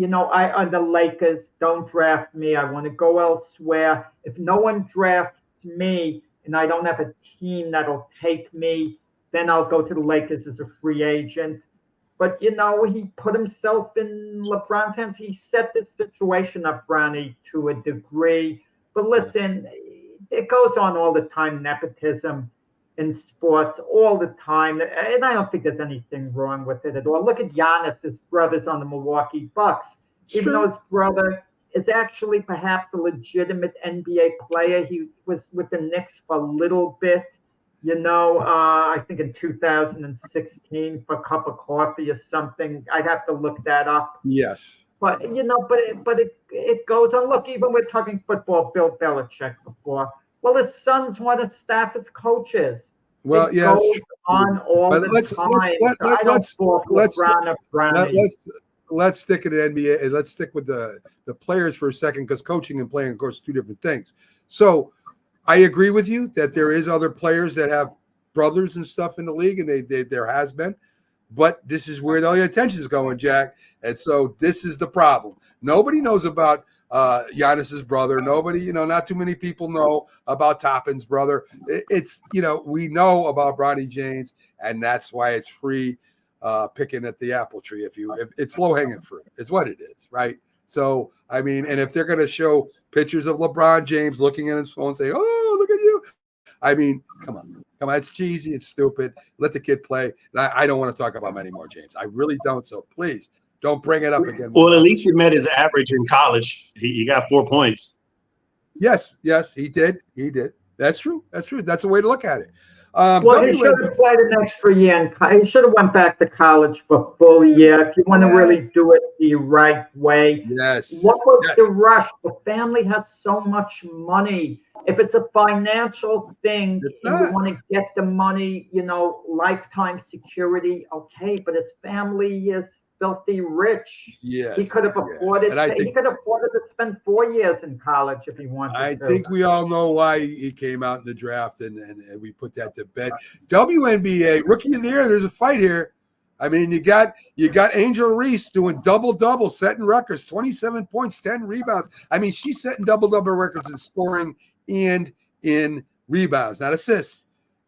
S6: I'm the Lakers, don't draft me. I want to go elsewhere. If no one drafts me and I don't have a team that'll take me, then I'll go to the Lakers as a free agent. But, he put himself in LeBron's hands. He set this situation up, Bronny, to a degree. But listen, it goes on all the time, nepotism in sports all the time. And I don't think there's anything wrong with it at all. Look at Giannis, his brother's on the Milwaukee Bucks. Even though his brother is actually perhaps a legitimate NBA player. He was with the Knicks for a little bit, I think in 2016 for a cup of coffee or something. I'd have to look that up.
S2: Yes.
S6: But, it goes on. Look, even we're talking football, Bill Belichick before. Well, his sons want to staff as coaches.
S2: Well,
S6: it goes on all the time.
S2: Let's stick at the NBA and let's stick with the players for a second because coaching and playing, of course, 2 different things. So I agree with you that there is other players that have brothers and stuff in the league, and there has been. But this is where all the attention is going, Jack. And so this is the problem. Nobody knows about Giannis's brother. Nobody, not too many people know about Toppin's brother. It's, we know about Bronny James, and that's why it's free picking at the apple tree. If it's low hanging fruit, is what it is, right? So, I mean, and if they're going to show pictures of LeBron James looking at his phone saying, oh, look at you. I mean, come on. It's cheesy. It's stupid. Let the kid play. And I don't want to talk about him anymore, James. I really don't. So please don't bring it up again.
S8: Well, at least he met his average in college. He got 4 points.
S2: Yes, he did. That's true. That's the way to look at it.
S6: He should have played an extra year. He should have went back to college for a full year if you want to really do it the right way.
S2: Yes.
S6: What was the rush? The family has so much money. If it's a financial thing and you want to get the money, lifetime security, okay. But his family is filthy rich.
S2: Yes,
S6: He could have
S2: yes.
S6: afforded.
S2: And I
S6: He
S2: think-
S6: could have afforded to spend 4 years in college if he wanted
S2: I
S6: to.
S2: think we all know why he came out in the draft, and we put that to bed. WNBA Rookie of the Year. There's a fight here. I mean, you got Angel Reese doing double, setting records, 27 points, 10 rebounds. I mean, she's setting double records in scoring and in rebounds, not assists.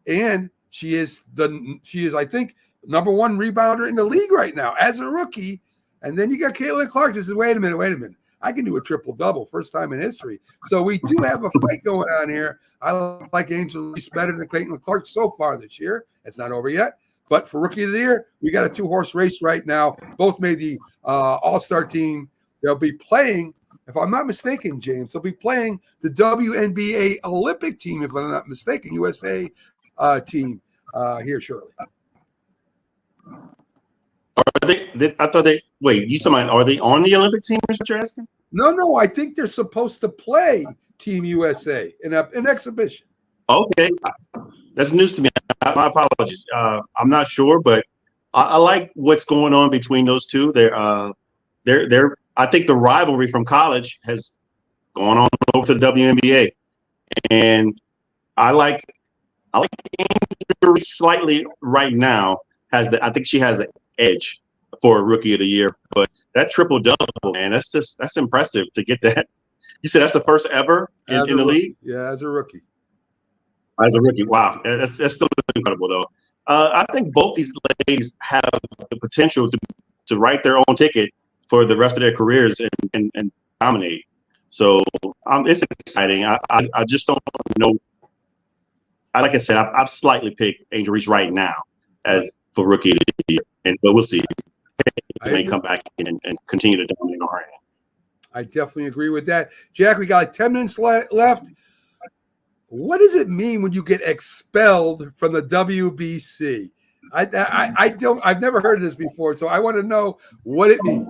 S2: And she is I think number 1 rebounder in the league right now as a rookie. And then you got Caitlin Clark. This is wait a minute. I can do a triple-double, first time in history. So we do have a fight going on here. I like Angel Reese better than Caitlin Clark so far this year. It's not over yet. But for Rookie of the Year, we got a 2-horse race right now. Both made the All-Star team. They'll be playing, if I'm not mistaken, James, they'll be playing the WNBA Olympic team, if I'm not mistaken, USA team here shortly.
S8: Are they? I thought they. Wait, you talking about? Are they on the Olympic team? Is what you're asking?
S2: No. I think they're supposed to play Team USA in an exhibition.
S8: Okay, that's news to me. My apologies. I'm not sure, but I like what's going on between those two. They're. I think the rivalry from college has gone on over to the WNBA, and I like Angel slightly right now. I think she has the edge for a Rookie of the Year, but that triple-double, man, that's impressive to get that. You said that's the first ever in the league?
S2: Yeah, as a rookie.
S8: As a rookie, wow, that's still incredible though. I think both these ladies have the potential to write their own ticket for the rest of their careers and dominate. So it's exciting. I just don't know. Like I said, I've slightly picked Angel Reese right now for Rookie of the Year, but we'll see. He may come back and continue to dominate on her end.
S2: I definitely agree with that. Jack, we got like 10 minutes left. What does it mean when you get expelled from the WBC? I've never heard of this before, so I want to know what it means.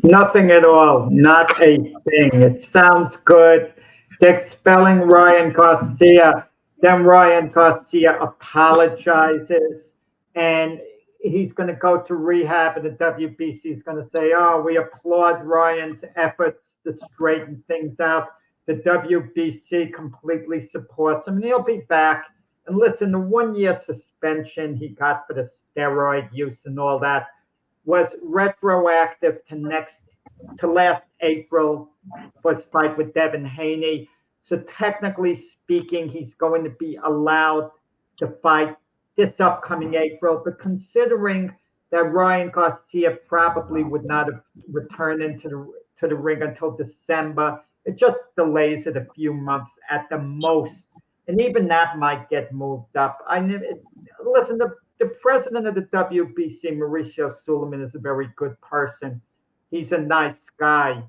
S6: Nothing at all. Not a thing. It sounds good. They're expelling Ryan Garcia. Then Ryan Garcia apologizes, and he's going to go to rehab, and the WBC is going to say, oh, we applaud Ryan's efforts to straighten things out. The WBC completely supports him, and he'll be back. And listen, the 1-year suspension he got for the steroid use and all that was retroactive to last April for his fight with Devin Haney. So technically speaking, he's going to be allowed to fight this upcoming April. But considering that Ryan Garcia probably would not have returned into the ring until December, it just delays it a few months at the most. And even that might get moved up. Listen, the president of the WBC, Mauricio Suleiman, is a very good person. He's a nice guy,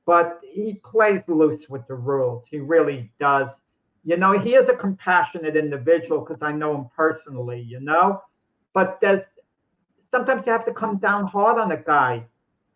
S6: but he plays loose with the rules. He really does. You know, he is a compassionate individual because I know him personally, you know, but sometimes you have to come down hard on a guy.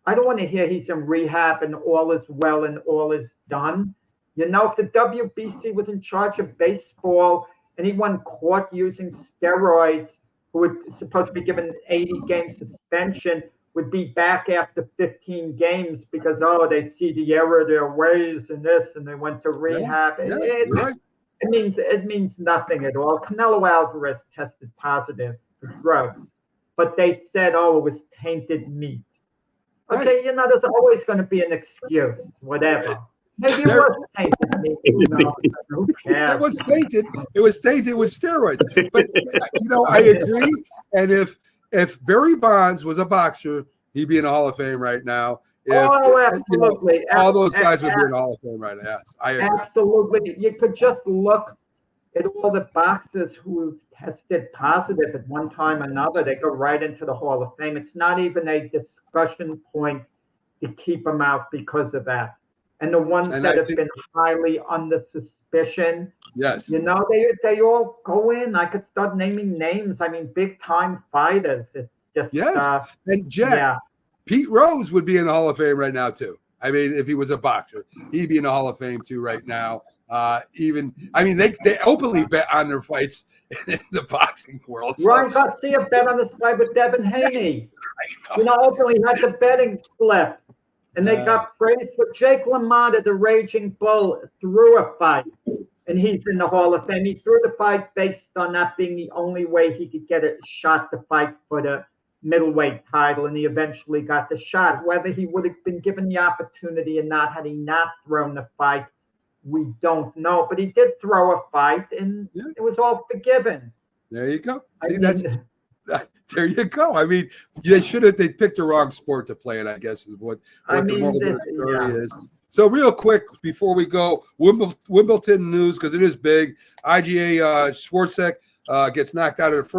S6: I don't want to hear he's in rehab and all is well and all is done. You know, if the WBC was in charge of baseball and he wasn't caught using steroids, who was supposed to be given 80-game suspension, would be back after 15 games because, they see the error of their ways and this, and they went to rehab. It means nothing at all. Canelo Alvarez tested positive for drugs, but they said, it was tainted meat. Okay,
S2: Right.
S6: There's always going to be an excuse, whatever. Maybe it was tainted meat. Who cares?
S2: It was tainted. It was tainted with steroids. But I agree. And if Barry Bonds was a boxer, he'd be in the Hall of Fame right now.
S6: Absolutely.
S2: All those guys would be in the Hall of Fame right now. Yes, I agree.
S6: Absolutely. You could just look at all the boxers who tested positive at one time or another. They go right into the Hall of Fame. It's not even a discussion point to keep them out because of that. And the ones that have been highly under suspicion,
S2: yes,
S6: they all go in. I could start naming names. I mean, big time fighters. It's just
S2: And Jack, Pete Rose would be in the Hall of Fame right now too. I mean, if he was a boxer, he'd be in the Hall of Fame too right now. They openly bet on their fights in the boxing world. So.
S6: Ryan Garcia bet on the fight with Devin Haney. Openly had the betting split. And they got praised for Jake LaMotta, the Raging Bull, threw a fight. And he's in the Hall of Fame. He threw the fight based on that being the only way he could get a shot to fight for the middleweight title, and he eventually got the shot. Whether he would have been given the opportunity or not had he not thrown the fight, we don't know. But he did throw a fight, and it was all forgiven.
S2: There you go. See, there you go. I mean, they picked the wrong sport to play in, I guess, is what the moral of the story is. So real quick, before we go, Wimbledon news, because it is big. IGA Swiatek gets knocked out of the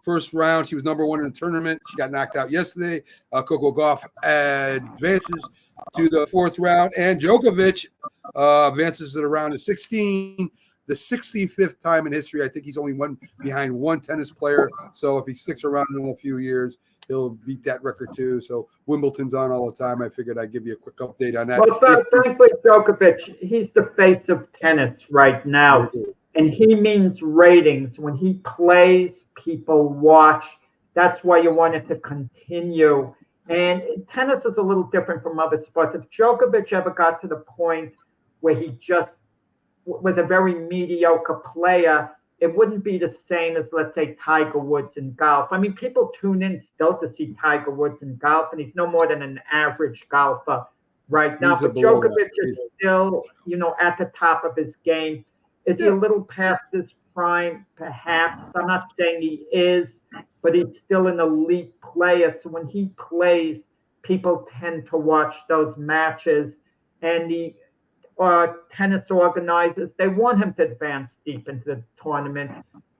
S2: first round. She was number one in the tournament. She got knocked out yesterday. Coco Gauff advances to the fourth round. And Djokovic advances to the round of 16. The 65th time in history. I think he's only one behind one tennis player. So if he sticks around in a few years, he'll beat that record too. So Wimbledon's on all the time. I figured I'd give you a quick update on that.
S6: Well, frankly, Djokovic, he's the face of tennis right now. And he means ratings. When he plays, people watch. That's why you want it to continue. And tennis is a little different from other sports. If Djokovic ever got to the point where he just was a very mediocre player, it wouldn't be the same as, let's say, Tiger Woods in golf. I mean, people tune in still to see Tiger Woods in golf, and he's no more than an average golfer right now. But Djokovic is still, at the top of his game. Is he a little past his prime? Perhaps. I'm not saying he is, but he's still an elite player. So when he plays, people tend to watch those matches. And the tennis organizers, they want him to advance deep into the tournament,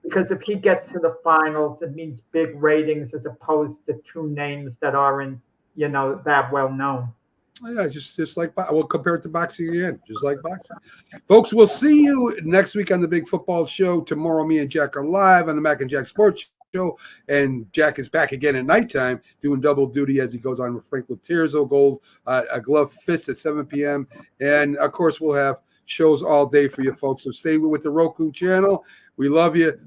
S6: because if he gets to the finals, it means big ratings as opposed to two names that aren't, that well known.
S2: Yeah, just like, we'll compare it to boxing again, just like boxing. Folks, we'll see you next week on the Big Football Show. Tomorrow, me and Jack are live on the Mac and Jack Sports Show, and Jack is back again at nighttime doing double duty as he goes on with Frank Lutierzo Gold, a glove fist at 7 p.m. And, of course, we'll have shows all day for you folks. So stay with the Roku channel. We love you.